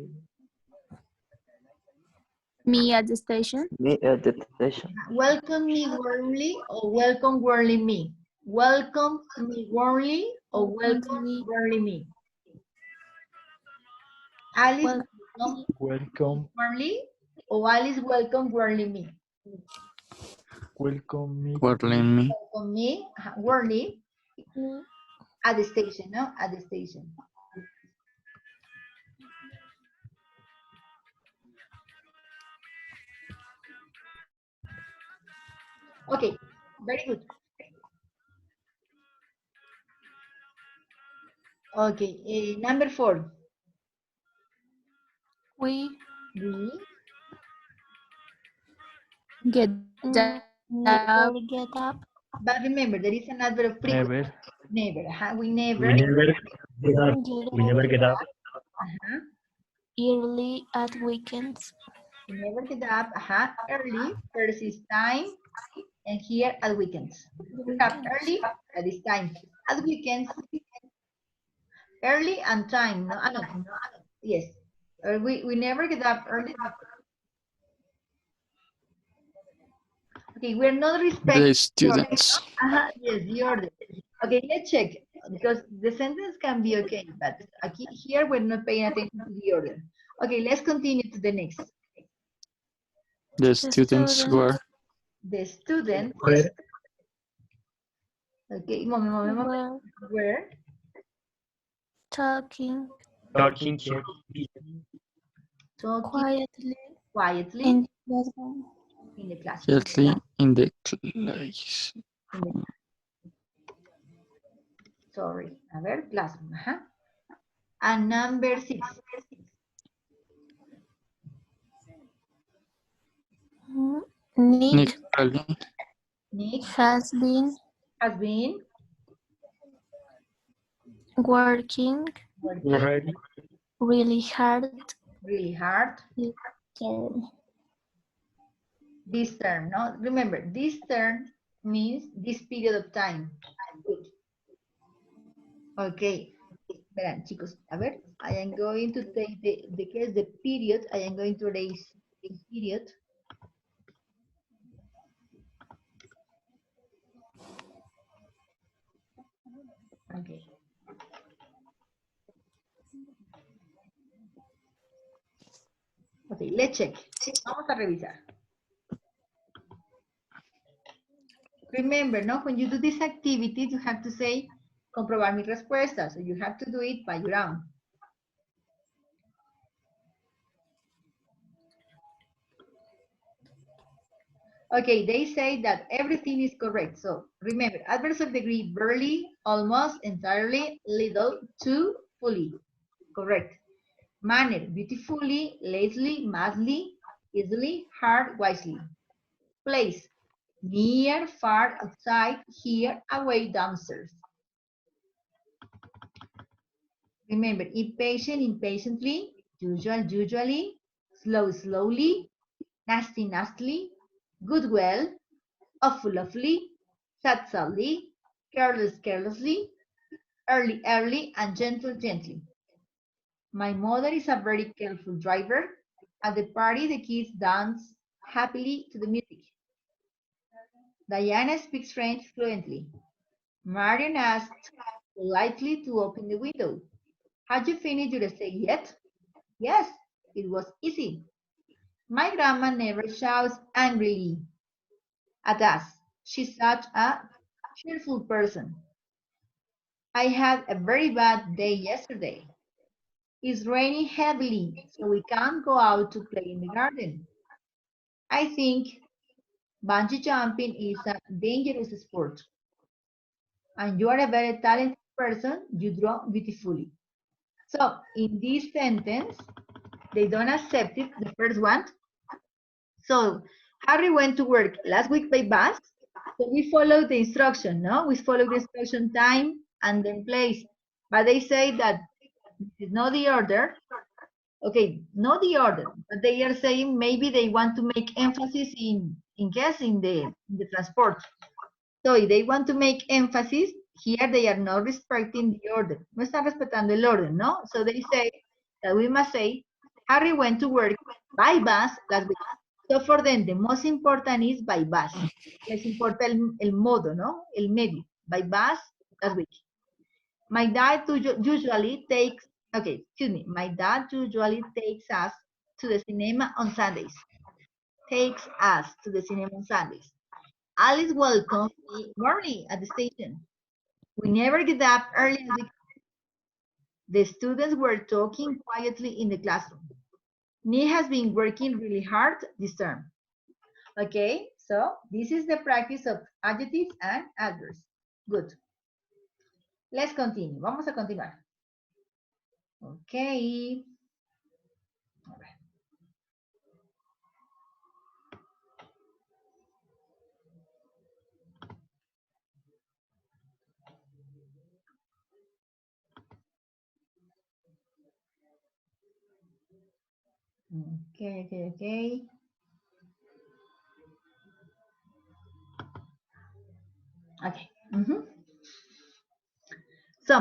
Speaker 2: Me at the station.
Speaker 6: Me at the station.
Speaker 1: Welcome me warmly or welcome warmly me? Welcome me warmly or welcome warmly me? Alice
Speaker 9: Welcome.
Speaker 1: warmly, or Alice welcome warmly me.
Speaker 9: Welcome me.
Speaker 3: Warning me.
Speaker 1: Welcome me, warmly, at the station, no? At the station. Okay, very good. Okay, number 4.
Speaker 7: We
Speaker 1: We
Speaker 2: Get up.
Speaker 7: never get up.
Speaker 1: But remember, there is an adverb of frequency.
Speaker 9: Never.
Speaker 1: Never. We never.
Speaker 4: We never get up.
Speaker 7: Get
Speaker 4: We never get up.
Speaker 1: Uh-huh.
Speaker 7: early at weekends.
Speaker 1: We never get up. Early. First is time. And here at weekends. We have early at this time. At weekends, early and time. No, no. Yes. We never get up early. Okay, we're not respecting
Speaker 3: The students.
Speaker 1: yes, the order. Okay, let's check because the sentence can be okay, but here we're not paying attention to the order. Okay, let's continue to the next.
Speaker 3: The students were.
Speaker 1: The students.
Speaker 4: Where?
Speaker 1: Okay, moment. Were
Speaker 7: Talking
Speaker 4: Talking
Speaker 1: quietly
Speaker 7: in the classroom.
Speaker 1: in the class.
Speaker 3: Quietly in the class.
Speaker 1: Sorry, a ver, classroom. And number 6.
Speaker 7: Nick
Speaker 1: Nick
Speaker 7: has been
Speaker 1: has been
Speaker 7: working
Speaker 4: already.
Speaker 7: really hard
Speaker 1: really hard this term. No, remember this term means this period of time. Good. Okay. Verán, chicos, a ver, I am going to take the period, I am going to erase the period. Okay. Okay, let's check. Vamos a revisar. Remember, no, when you do this activity, you have to say, comprobar mi respuesta. So you have to do it by your own. Okay, they say that everything is correct. So remember, adverbs of degree, barely, almost, entirely, little, to, fully. Correct. Manner, beautifully, lazily, madly, easily, hard, wisely. Place, near, far, outside, here, away, downstairs. Remember, impatient, impatiently, usual, usually, slow, slowly, nasty, nastily, good, well, awful, awfully, sad, sadly, careless, carelessly, early, early, and gentle, gently. My mother is a very careful driver. At the party, the kids dance happily to the music. Diana speaks French fluently. Marion asked politely to open the window. Have you finished your essay yet? Yes, it was easy. My grandma never shouts angrily at us. She's such a cheerful person. I had a very bad day yesterday. It's raining heavily, so we can't go out to play in the garden. I think bungee jumping is a dangerous sport. And you are a very talented person. You draw beautifully. So in this sentence, they don't accept it, the first one. So Harry went to work last week by bus. So we follow the instruction, no? We follow the instruction time and then place. But they say that this is not the order. Okay, not the order, but they are saying maybe they want to make emphasis in the transport. So if they want to make emphasis, here they are not respecting the order. No están respetando el orden, no? So they say that we must say, Harry went to work by bus last week. So for them, the most important is by bus. Les importa el modo, ¿no? El medio. By bus last week. My dad usually takes Okay, excuse me. My dad usually takes us to the cinema on Sundays. Takes us to the cinema on Sundays. Alice welcomes me warmly at the station. We never get up early as we. The students were talking quietly in the classroom. Ni has been working really hard this term. Okay, so this is the practice of adjectives and adverbs. Good. Let's continue. Vamos a continuar. Okay. A ver. Okay. Okay. So,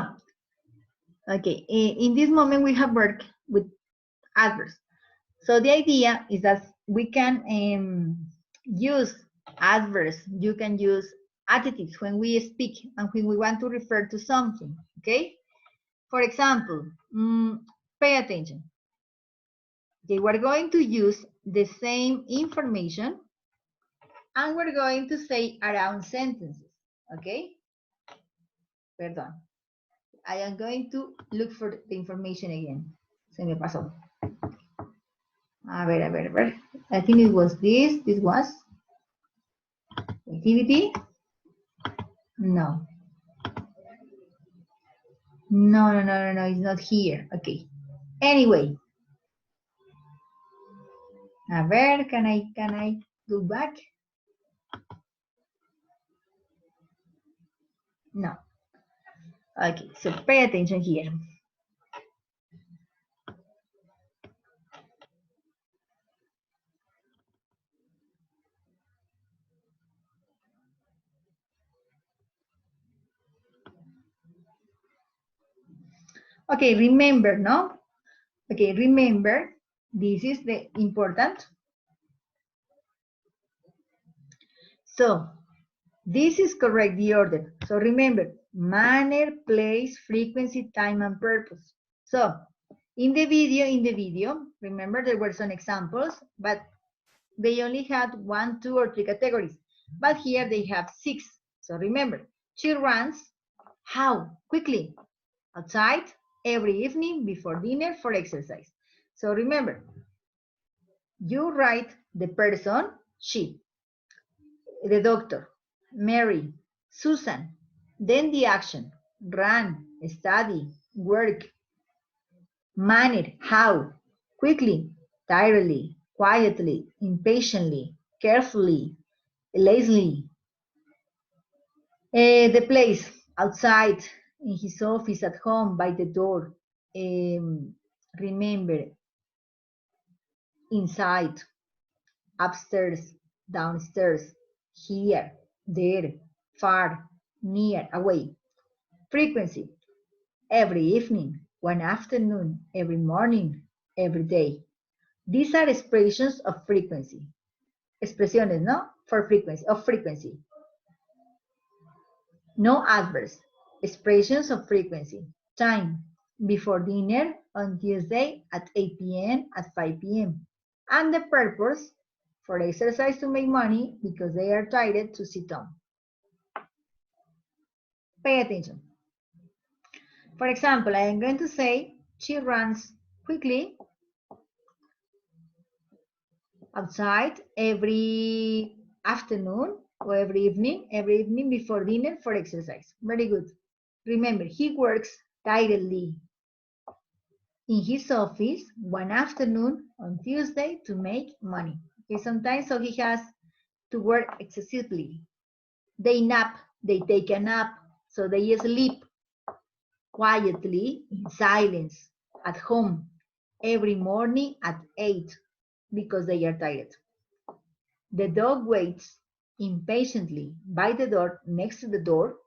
Speaker 1: okay, in this moment we have worked with adverbs. So the idea is that we can use adverbs, you can use adjectives when we speak and when we want to refer to something, okay? For example, pay attention. Okay, we're going to use the same information and we're going to say around sentences, okay? Perdón. I am going to look for the information again. Se me pasó. A ver. I think it was this. This was activity. No. No. It's not here. Okay. Anyway. A ver, can I go back? No. Okay, so pay attention here. Okay, remember, no? Okay, remember, this is the important. So, this is correct, the order. So remember, manner, place, frequency, time, and purpose. So, in the video, remember there were some examples, but they only had 1, 2, or 3 categories. But here they have 6. So remember, she runs, how? Quickly. Outside, every evening, before dinner, for exercise. So remember, you write the person, she, the doctor, Mary, Susan, then the action, run, study, work, manner, how, quickly, tirelessly, quietly, impatiently, carefully, lazily. The place, outside, in his office, at home, by the door. Remember, inside, upstairs, downstairs, here, there, far, near, away. Frequency, every evening, one afternoon, every morning, every day. These are expressions of frequency. Expresiones, ¿no? For frequency, of frequency. No adverbs. Expressions of frequency. Time, before dinner on Tuesday at 8 p.m. at 5 p.m. And the purpose, for exercise to make money because they are tired to sit down. Pay attention. For example, I am going to say she runs quickly outside every afternoon or every evening before dinner for exercise. Very good. Remember, he works tirelessly in his office one afternoon on Tuesday to make money. Okay, sometimes so he has to work excessively. They nap, they take a nap, so they sleep quietly in silence at home every morning at 8 because they are tired. The dog waits impatiently by the door next to the door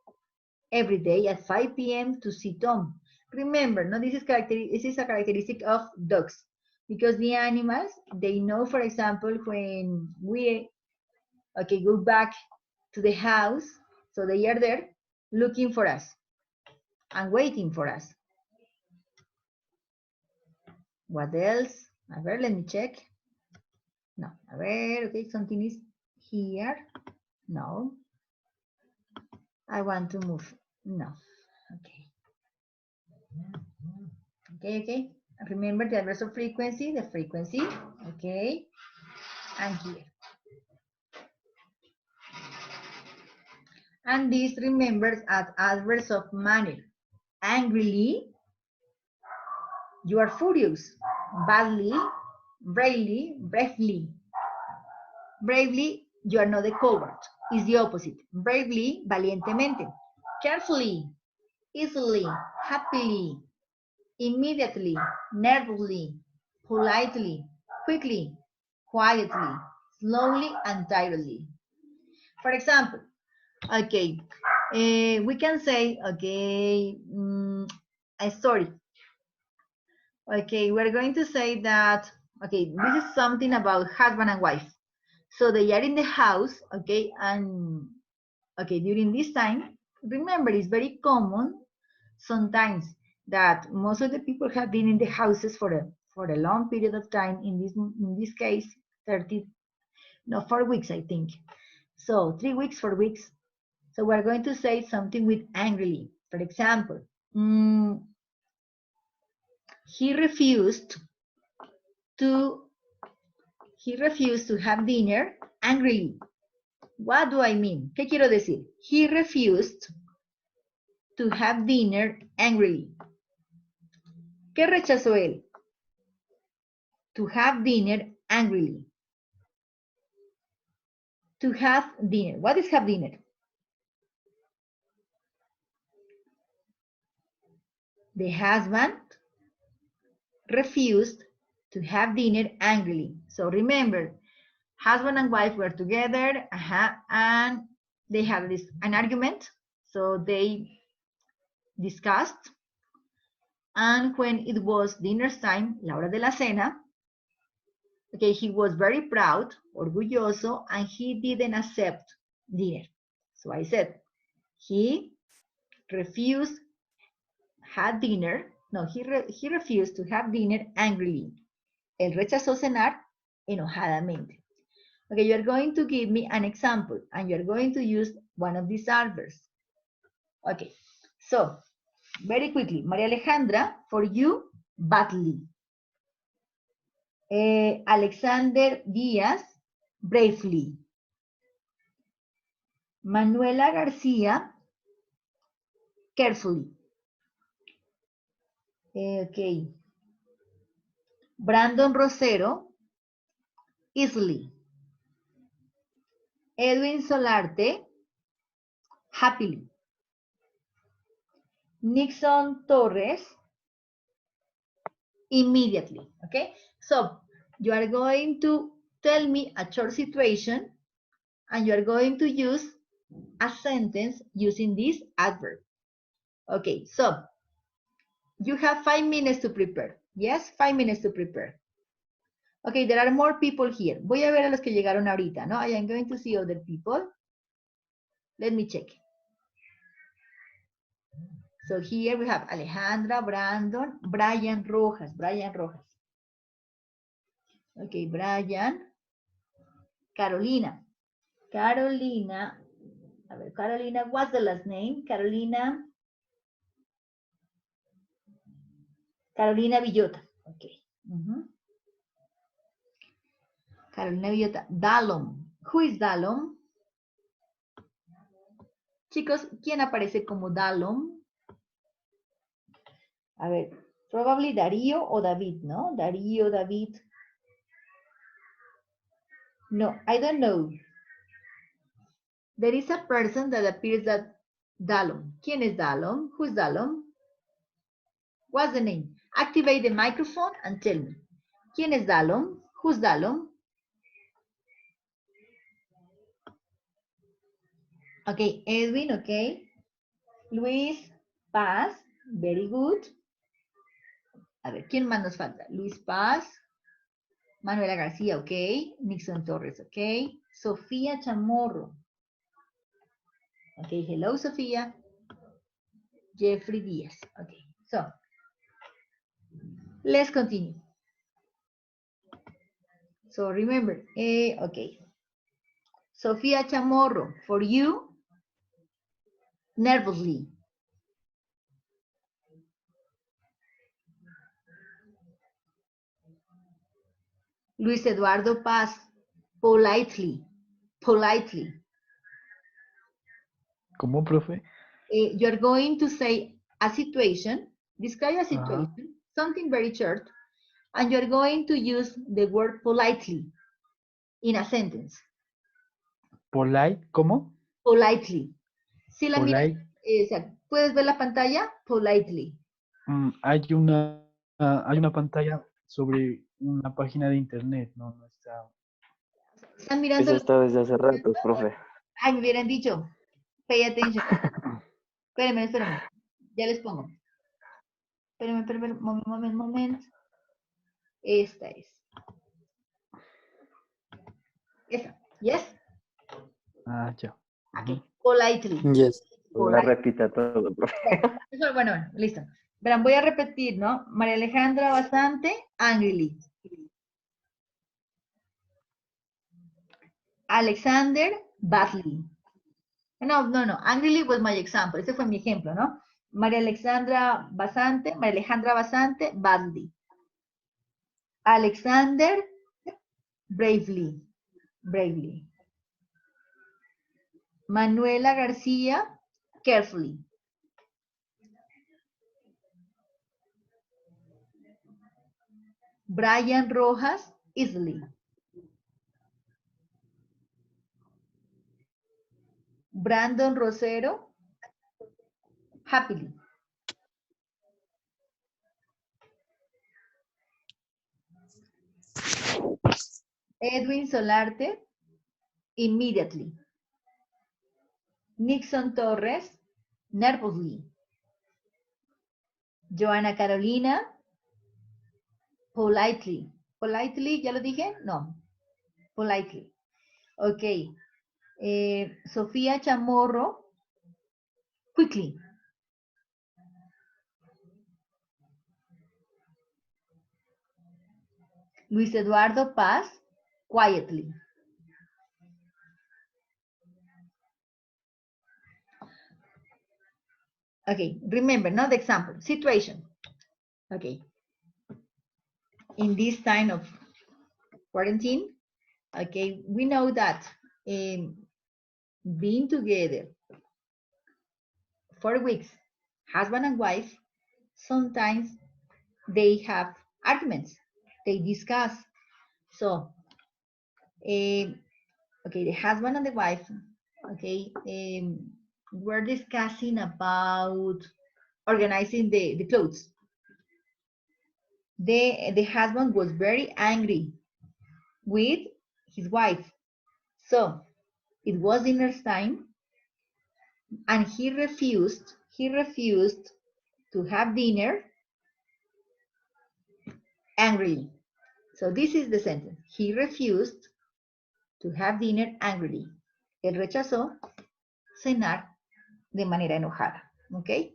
Speaker 1: every day at 5 p.m. to see Tom. Remember, no, this is a characteristic of dogs because the animals, they know, for example, when we go back to the house, so they are there looking for us and waiting for us. What else? A ver, let me check. No, a ver, okay, something is here. No. I want to move. No. Okay. Okay. Remember the adverb of frequency, the frequency. Okay. And here. And this remembers as adverbs of manner. Angrily, you are furious. Badly, bravely. Bravely, you are not a coward. It's the opposite. Bravely, valientemente. Carefully, easily, happily, immediately, nervously, politely, quickly, quietly, slowly, and tirelessly. For example, okay, we can say, okay, a story. Okay, we're going to say that, okay, this is something about husband and wife. So they are in the house, okay, and, okay, during this time, remember, it's very common sometimes that most of the people have been in the houses for a long period of time. In this case, 4 weeks, I think. So 3 weeks, 4 weeks. So we're going to say something with angrily. For example, he refused to have dinner angrily. What do I mean? ¿Qué quiero decir? He refused to have dinner angrily. ¿Qué rechazó él? To have dinner angrily. To have dinner. What is have dinner? The husband refused to have dinner angrily. So remember, husband and wife were together, and they had an argument. So they discussed. And when it was dinner time, la hora de la cena, okay, he was very proud, orgulloso, and he didn't accept dinner. So I said, he refused had dinner. No, he refused to have dinner angrily. Él rechazó cenar enojadamente. Okay, you are going to give me an example, and you are going to use one of these adverbs. Okay, so very quickly, Maria Alejandra, for you, badly. Alexander Díaz, bravely. Manuela García, carefully. Okay. Brandon Rosero, easily. Edwin Solarte, happily. Nixon Torres, immediately. Okay, so you are going to tell me a short situation, and you are going to use a sentence using this adverb. Okay, so you have 5 minutes to prepare. Yes, 5 minutes to prepare. Okay, there are more people here. Voy a ver a los que llegaron ahorita, ¿no? I am going to see other people. Let me check. So here we have Alejandra, Brandon, Brian Rojas. Okay, Brian. Carolina. Carolina, what's the last name? Carolina Villota. Okay. Carolina Villota. Dalom. Who is Dalom? Chicos, ¿quién aparece como Dalom? A ver, probably Darío o David, ¿no? Darío, David. No, I don't know. There is a person that appears that Dalom. ¿Quién es Dalom? Who is Dalom? What's the name? Activate the microphone and tell me. ¿Quién es Dalom? Who's Dalom? Okay, Edwin, okay. Luis Paz, very good. A ver, ¿quién más nos falta? Luis Paz, Manuela García, ok. Nixon Torres, ok. Sofía Chamorro. Okay, hello, Sofía. Jeffrey Díaz, okay. So, let's continue. So remember, okay. Sofía Chamorro, for you, nervously. Luis Eduardo Paz, politely, politely.
Speaker 4: ¿Cómo, profe?
Speaker 1: You're going to say a situation, describe a situation, something very short, and you're going to use the word politely in a sentence.
Speaker 4: Polite, ¿cómo?
Speaker 1: Politely. Si la miras,
Speaker 4: Polite.
Speaker 1: o sea, ¿puedes ver la pantalla? Politely.
Speaker 4: Hay una pantalla sobre una página de internet, no está.
Speaker 1: ¿Están mirando?
Speaker 6: Eso está desde hace rato, profe.
Speaker 1: Ay, me hubieran dicho, pay attention. Espérenme. Ya les pongo. Espérenme, moment. Esta es. Esa. Yes?
Speaker 4: Ya.
Speaker 1: Okay. Politely.
Speaker 3: Yes.
Speaker 6: La repita todo, profe.
Speaker 1: Bueno, listo. Verán, voy a repetir, ¿no? María Alejandra Basante, angrily. Alexander, badly. No, angrily was my example. Ese fue mi ejemplo, ¿no? María Alejandra Basante, badly. Alexander, bravely. Manuela García, carefully. Brian Rojas, easily. Brandon Rosero, happily. Edwin Solarte, immediately. Nixon Torres, nervously. Joana Carolina, politely. Politely, ¿ya lo dije? No. Politely. Ok. Sofía Chamorro, quickly. Luis Eduardo Paz, quietly. Okay, remember, not the example, situation. Okay. In this time of quarantine, okay, we know that being together 4 weeks, husband and wife, sometimes they have arguments, they discuss. So, okay, the husband and the wife, okay, we're discussing about organizing the clothes. The husband was very angry with his wife. So it was dinner time and he refused to have dinner angrily. So this is the sentence. He refused to have dinner angrily. Él rechazó cenar de manera enojada. Okay?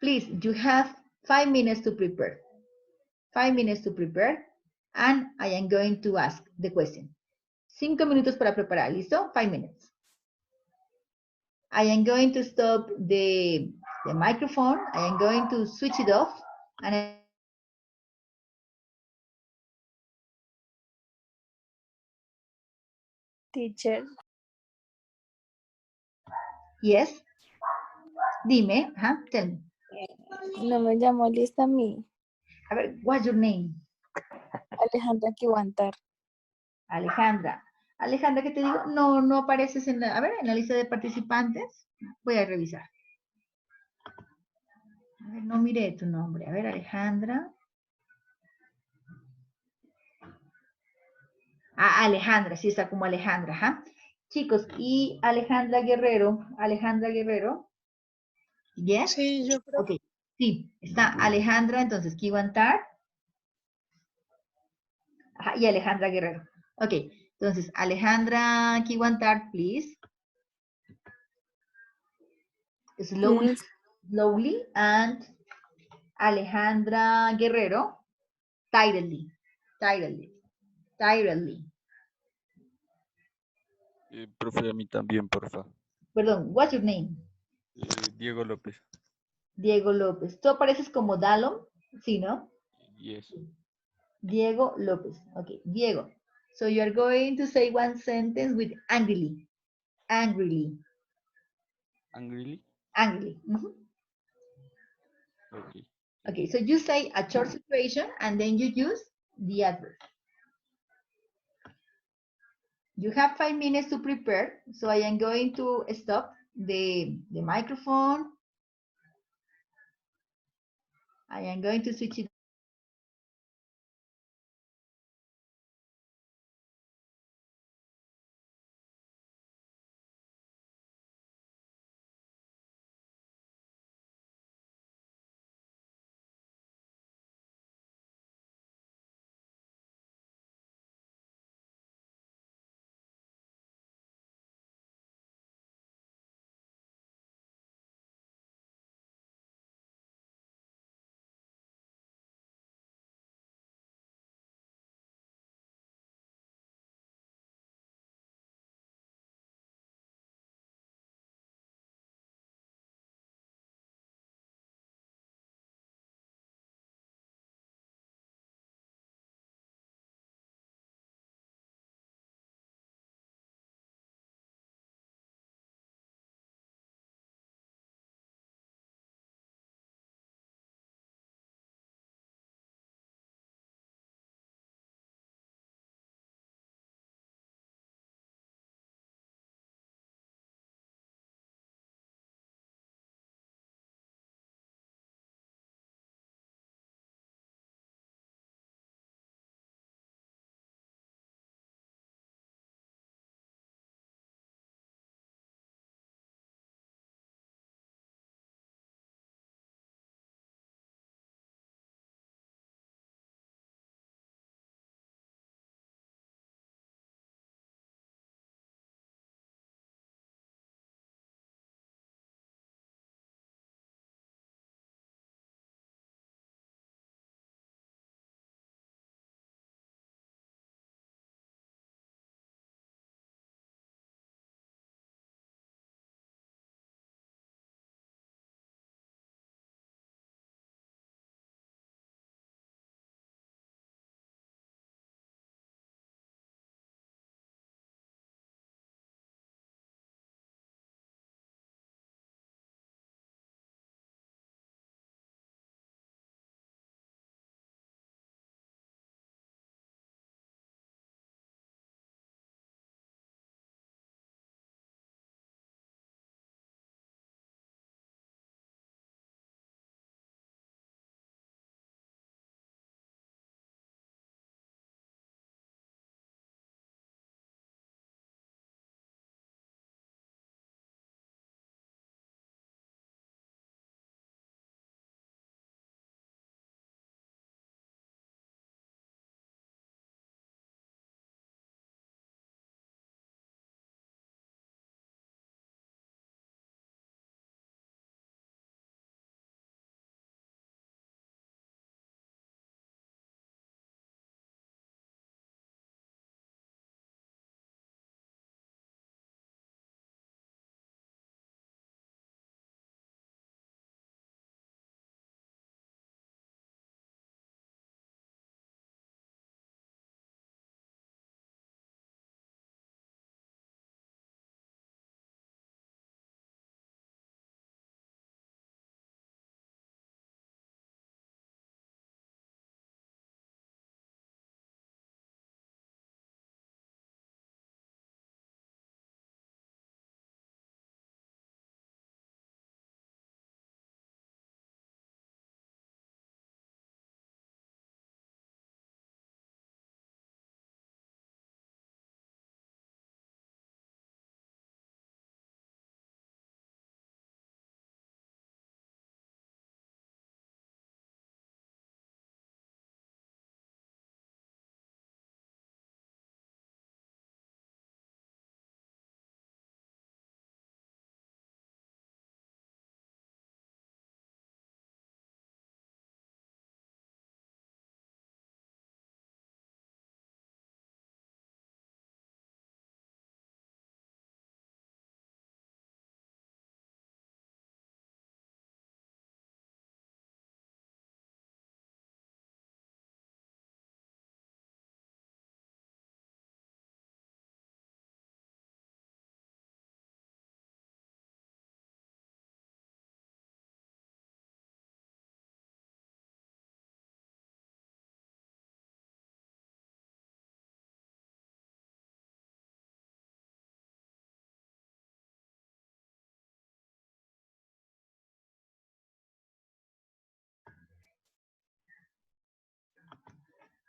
Speaker 1: Please, you have 5 minutes to prepare. 5 minutes to prepare. And I am going to ask the question. 5 minutos para preparar. ¿Listo? 5 minutes. I am going to stop the microphone. I am going to switch it off. And
Speaker 2: Teacher,
Speaker 1: yes. Dime. Tell me.
Speaker 2: no me llamó lista a mí.
Speaker 1: A ver, what's your name?
Speaker 2: Alejandra Kiwantar.
Speaker 1: Alejandra. Alejandra, ¿qué te digo? No apareces en la, a ver, en la lista de participantes. Voy a revisar. A ver, no miré tu nombre. A ver, Alejandra. Ah, Alejandra, sí está como Alejandra, ¿ja? Chicos, y Alejandra Guerrero. ¿Yes?
Speaker 2: Sí, yo creo.
Speaker 1: Ok, sí, está Alejandra, entonces, Kiwantar. Ajá, y Alejandra Guerrero. Ok, entonces, Alejandra Kiwantar, please. Slowly,
Speaker 2: Yes.
Speaker 1: slowly, and Alejandra Guerrero, tidily. tiredly.
Speaker 9: Profe, a mí también, porfa.
Speaker 1: Perdón, what's your name?
Speaker 9: Diego López.
Speaker 1: Diego López. ¿Tú apareces como Dalom? Sí, ¿no?
Speaker 9: Yes.
Speaker 1: Diego López. Okay, Diego. So you are going to say one sentence with angrily. Angrily.
Speaker 9: Angrily?
Speaker 1: Angrily.
Speaker 9: Okay.
Speaker 1: Okay, so you say a short situation and then you use the adverb. You have 5 minutes to prepare, so I am going to stop the microphone. I am going to switch it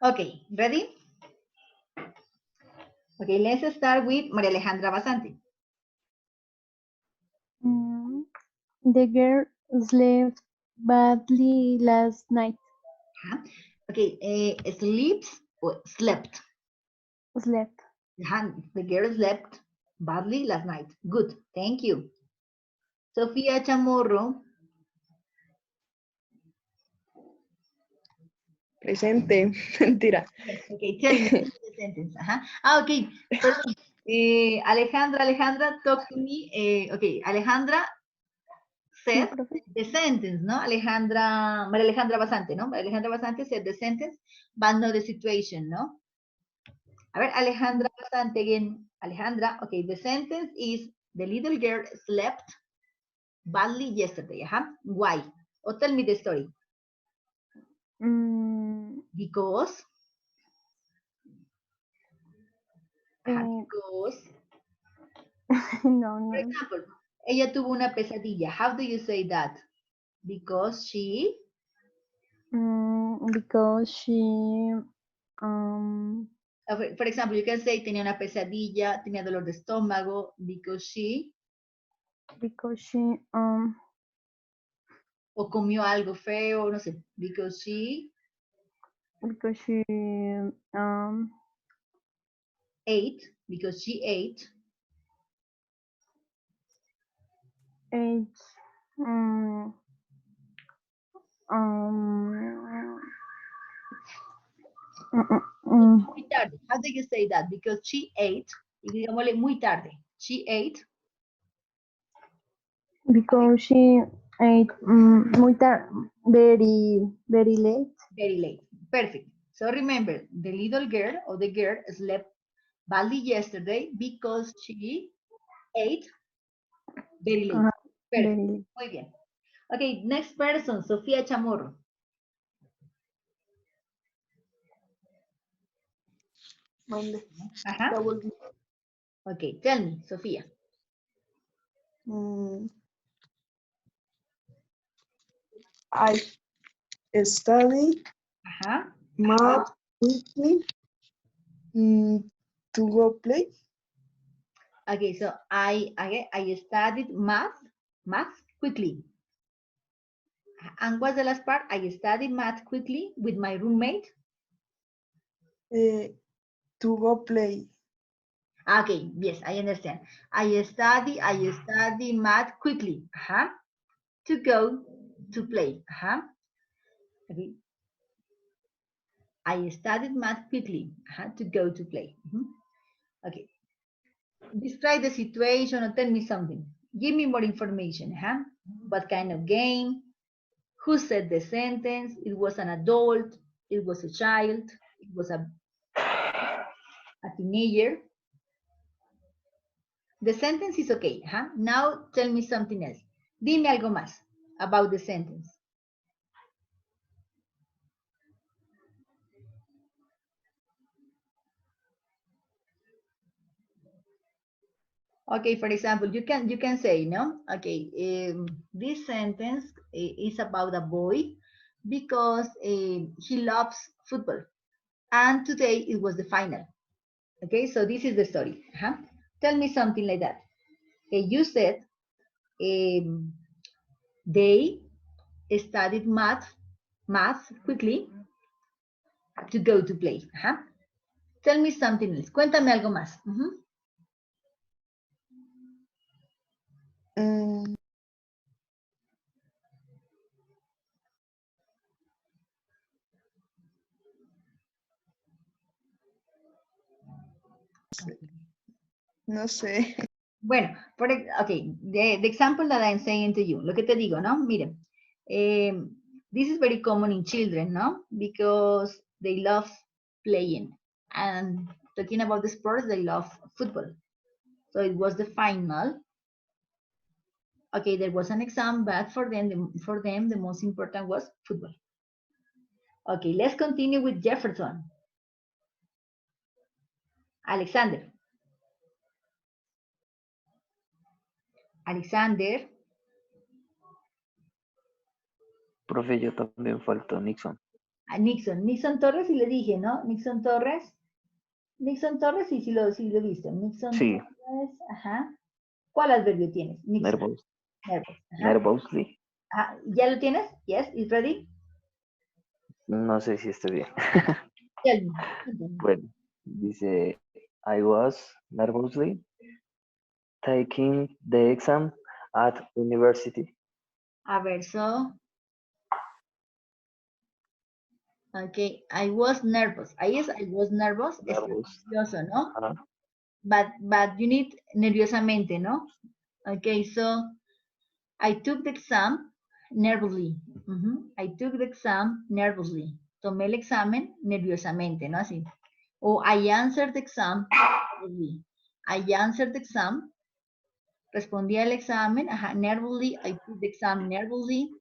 Speaker 1: Okay, ready? Okay, let's start with María Alejandra Basante.
Speaker 2: The girl slept badly last night.
Speaker 1: Okay, sleeps or slept.
Speaker 2: Slept.
Speaker 1: The girl slept badly last night. Good, thank you. Sofía Chamorro.
Speaker 10: Presente. Mentira.
Speaker 1: Okay, tell me the sentence. Okay, perdón. Alejandra, talk to me. Okay, Alejandra said the sentence, ¿no? María Alejandra Basante, ¿no? María Alejandra Basante said the sentence, but not the situation, ¿no? A ver, Alejandra Basante again. Alejandra, okay, the sentence is, the little girl slept badly yesterday. Why? Or tell me the story. Because. Because.
Speaker 2: No.
Speaker 1: For example, ella tuvo una pesadilla. How do you say that? Because she.
Speaker 2: Because she.
Speaker 1: For example, you can say tenía una pesadilla, tenía dolor de estómago, because she. O comió algo feo, no sé, because she. Ate, because she ate. Muy tarde. How do you say that? Because she ate, y digámosle muy tarde. She ate.
Speaker 2: Because she ate muy tarde, very late.
Speaker 1: Very late. Perfect. So remember, the little girl or the girl slept badly yesterday because she ate very late. Perfect. Muy bien. Okay, next person, Sofía Chamorro.
Speaker 10: ¿Dónde?
Speaker 1: Okay, tell me, Sofía.
Speaker 10: I study math quickly to go play.
Speaker 1: Okay, so I studied math quickly. And what's the last part? I studied math quickly with my roommate.
Speaker 10: To go play.
Speaker 1: Okay, yes, I understand. I study math quickly. To go to play. Okay. I studied math quickly. To go to play. Okay. Describe the situation or tell me something. Give me more information. What kind of game? Who said the sentence? It was an adult. It was a child. It was a teenager. The sentence is okay. Now tell me something else. Dime algo más about the sentence. Okay, for example, you can say, no? Okay, this sentence is about a boy because he loves football. And today it was the final. Okay, so this is the story. Tell me something like that. You said they studied math quickly to go to play. Tell me something else. Cuéntame algo más.
Speaker 10: No sé.
Speaker 1: Bueno, okay, the example that I'm saying to you, lo que te digo, ¿no? Miren, this is very common in children, ¿no? Because they love playing. And talking about the sports, they love football. So it was the final. Okay, there was an exam, but for them, the most important was football. Okay, let's continue with Jefferson. Alexander.
Speaker 6: Profe, yo también falto, Nixon.
Speaker 1: A Nixon. Nixon Torres, y le dije, ¿no? Nixon Torres. Nixon Torres, sí lo he visto. Nixon
Speaker 6: Sí.
Speaker 1: Torres, ajá. ¿Cuál adverbio tienes? Nixon.
Speaker 6: Nervous.
Speaker 1: Nervous. Ajá.
Speaker 6: Nervously.
Speaker 1: Ajá. ¿Ya lo tienes? Yes, is ready?
Speaker 6: No sé si esté bien.
Speaker 1: Tell me.
Speaker 6: Bueno, dice, I was nervously taking the exam at university.
Speaker 1: A ver, so. Okay, I was nervous. Ahí es, I was nervous. Estoy
Speaker 6: Nervous.
Speaker 1: nervioso, ¿no?
Speaker 6: Ajá.
Speaker 1: But you need nerviosamente, ¿no? Okay, so I took the exam nervously. I took the exam nervously. Tomé el examen nerviosamente, ¿no? Así. O I answered the exam nervously. I answered the exam. Respondí al examen. Ajá, nervously. I took the exam nervously.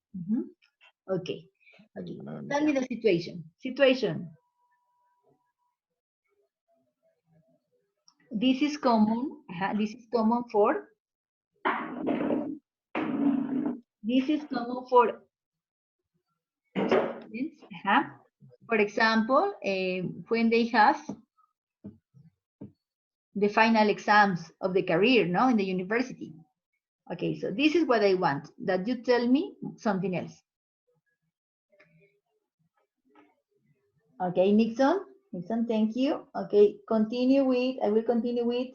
Speaker 1: Okay. Okay. Tell me the situation. Situation. This is common. This is common for. This is common for students. For example, when they have the final exams of the career, no, in the university. Okay, so this is what I want, that you tell me something else. Okay, Nixon, thank you. Okay, I will continue with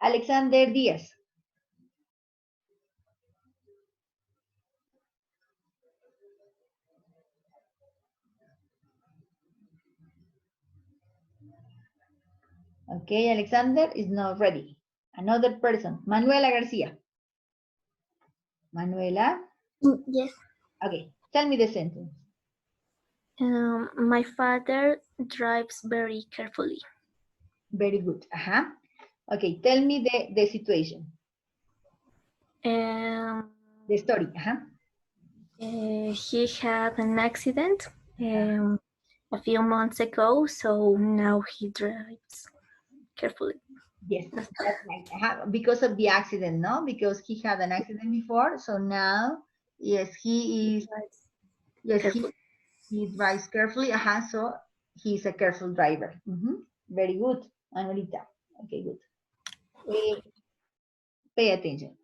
Speaker 1: Alexander Diaz. Okay, Alexander is not ready. Another person, Manuela Garcia. Manuela?
Speaker 7: Yes.
Speaker 1: Okay, tell me the sentence.
Speaker 7: My father drives very carefully.
Speaker 1: Very good. Okay, tell me the situation. The story.
Speaker 7: He had an accident a few months ago, so now he drives carefully.
Speaker 1: Yes, that's right. Because of the accident, no? Because he had an accident before, so now, yes, he is. Yes, he drives carefully. So he's a careful driver. Very good, Manuelita. Okay, good. Pay attention.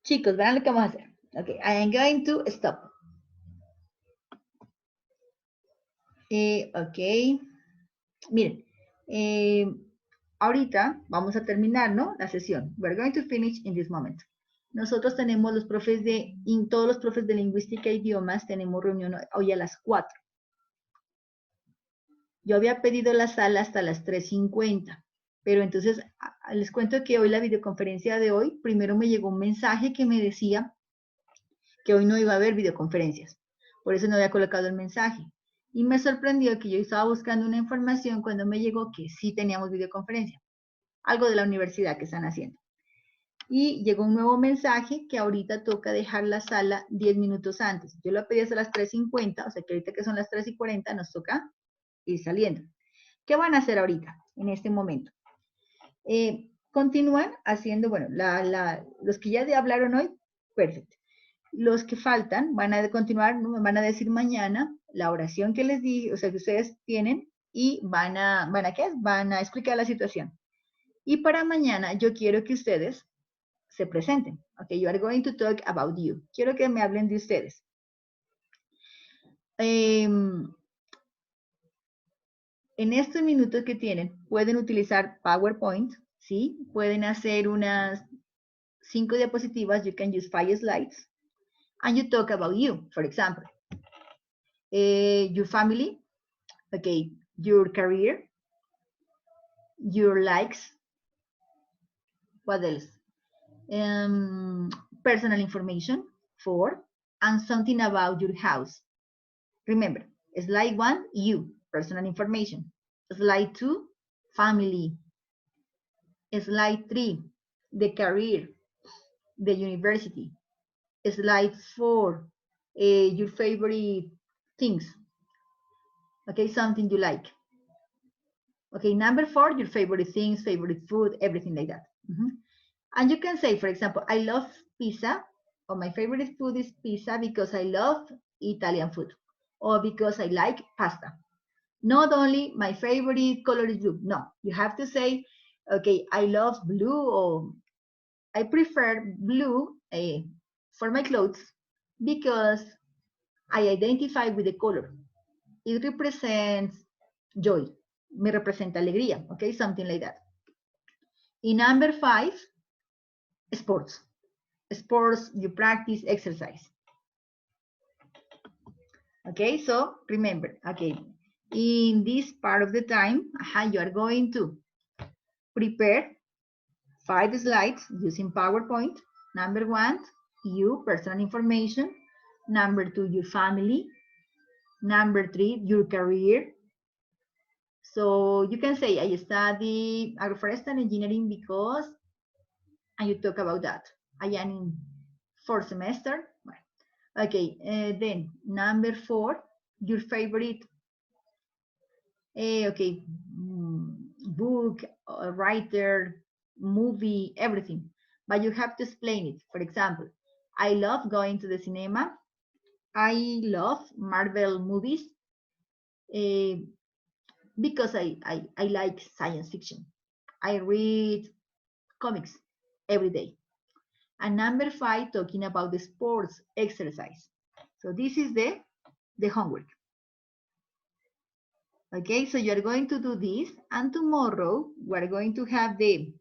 Speaker 1: Chicos, verán lo que vamos a hacer. Okay, I am going to stop. Ok. Miren, ahorita vamos a terminar, ¿no? La sesión. We're going to finish in this moment. Nosotros tenemos los profes todos los profes de lingüística e idiomas tenemos reunión hoy a las 4. Yo había pedido la sala hasta las 3:50, pero entonces les cuento que hoy la videoconferencia de hoy, primero me llegó un mensaje que me decía que hoy no iba a haber videoconferencias. Por eso no había colocado el mensaje. Y me sorprendió que yo estaba buscando una información cuando me llegó que sí teníamos videoconferencia. Algo de la universidad que están haciendo. Y llegó un nuevo mensaje que ahorita toca dejar la sala 10 minutos antes. Yo lo pedí hasta las 3:50, o sea que ahorita que son las 3:40 nos toca ir saliendo. ¿Qué van a hacer ahorita, en este momento? Continúan haciendo, bueno, los que ya hablaron hoy, perfecto. Los que faltan van a continuar, van a decir mañana la oración que les di, o sea, que ustedes tienen, y van a explicar la situación. Y para mañana yo quiero que ustedes se presenten. Ok, you are going to talk about you. Quiero que me hablen de ustedes. En estos minutos que tienen, pueden utilizar PowerPoint, ¿sí? Pueden hacer unas 5 diapositivas. You can use 5 slides. And you talk about you, for example. Your family, okay, your career, your likes, what else? Personal information, 4, and something about your house. Remember, slide 1, you, personal information. Slide 2, family. Slide 3, the career, the university. Slide 4, your favorite things. Okay, something you like. Okay, number 4, your favorite things, favorite food, everything like that. And you can say, for example, I love pizza, or my favorite food is pizza because I love Italian food. or because I like pasta. Not only my favorite color is blue. No, you have to say, okay, I love blue, or I prefer blue for my clothes because I identify with the color. It represents joy. Me representa alegría. Okay, something like that. In number 5, sports. Sports, you practice, exercise. Okay, so remember, okay, in this part of the time, you are going to prepare 5 slides using PowerPoint. Number 1, you, personal information. Number 2, your family. Number 3, your career. So you can say, I study agroforestry engineering because, and you talk about that. I am in 4th semester. Okay, then number 4, your favorite, book, writer, movie, everything. But you have to explain it. For example, I love going to the cinema. I love Marvel movies because I like science fiction. I read comics every day. And number 5, talking about the sports exercise. So this is the homework. Okay, so you are going to do this, and tomorrow we are going to have the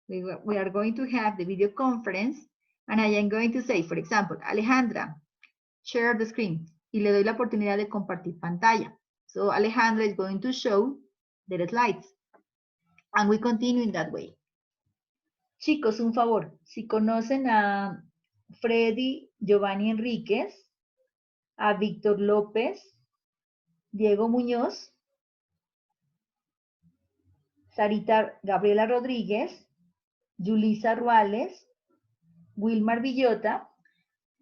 Speaker 1: video conference, and I am going to say, for example, Alejandra, share the screen, y le doy la oportunidad de compartir pantalla. So Alejandra is going to show the slides, and we continue in that way. Chicos, un favor, si conocen a Freddy Giovanni Enríquez, a Víctor López, Diego Muñoz, Sarita Gabriela Rodríguez, Yulisa Ruales, Wilmar Villota,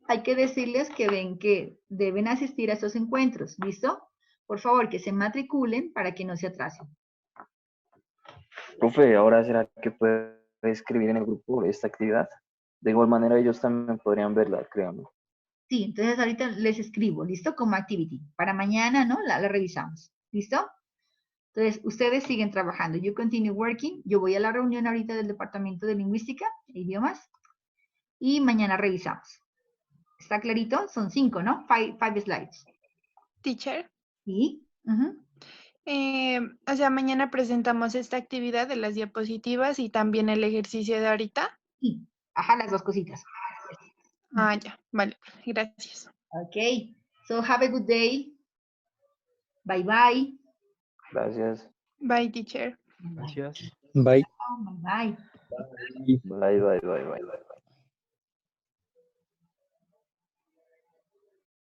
Speaker 1: hay que decirles que ven que deben asistir a estos encuentros, ¿listo? Por favor, que se matriculen para que no se atrasen.
Speaker 6: Profe, ¿ahora será que puede escribir en el grupo esta actividad? De igual manera ellos también podrían verla, créanme.
Speaker 1: Sí, entonces ahorita les escribo, ¿listo? Como activity. Para mañana, ¿no? La revisamos, ¿listo? Entonces, ustedes siguen trabajando. You continue working. Yo voy a la reunión ahorita del Departamento de Lingüística e Idiomas. Y mañana revisamos. ¿Está clarito? Son 5, ¿no? 5 slides.
Speaker 11: Teacher.
Speaker 1: Sí.
Speaker 11: O sea, mañana presentamos esta actividad de las diapositivas y también el ejercicio de ahorita.
Speaker 1: Sí. Ajá, las dos cositas.
Speaker 11: Ah, ya. Vale. Gracias.
Speaker 1: Okay. So, have a good day. Bye, bye.
Speaker 6: Gracias.
Speaker 11: Bye, teacher.
Speaker 4: Gracias.
Speaker 3: Bye.
Speaker 1: Bye.
Speaker 6: Bye, bye, bye, bye.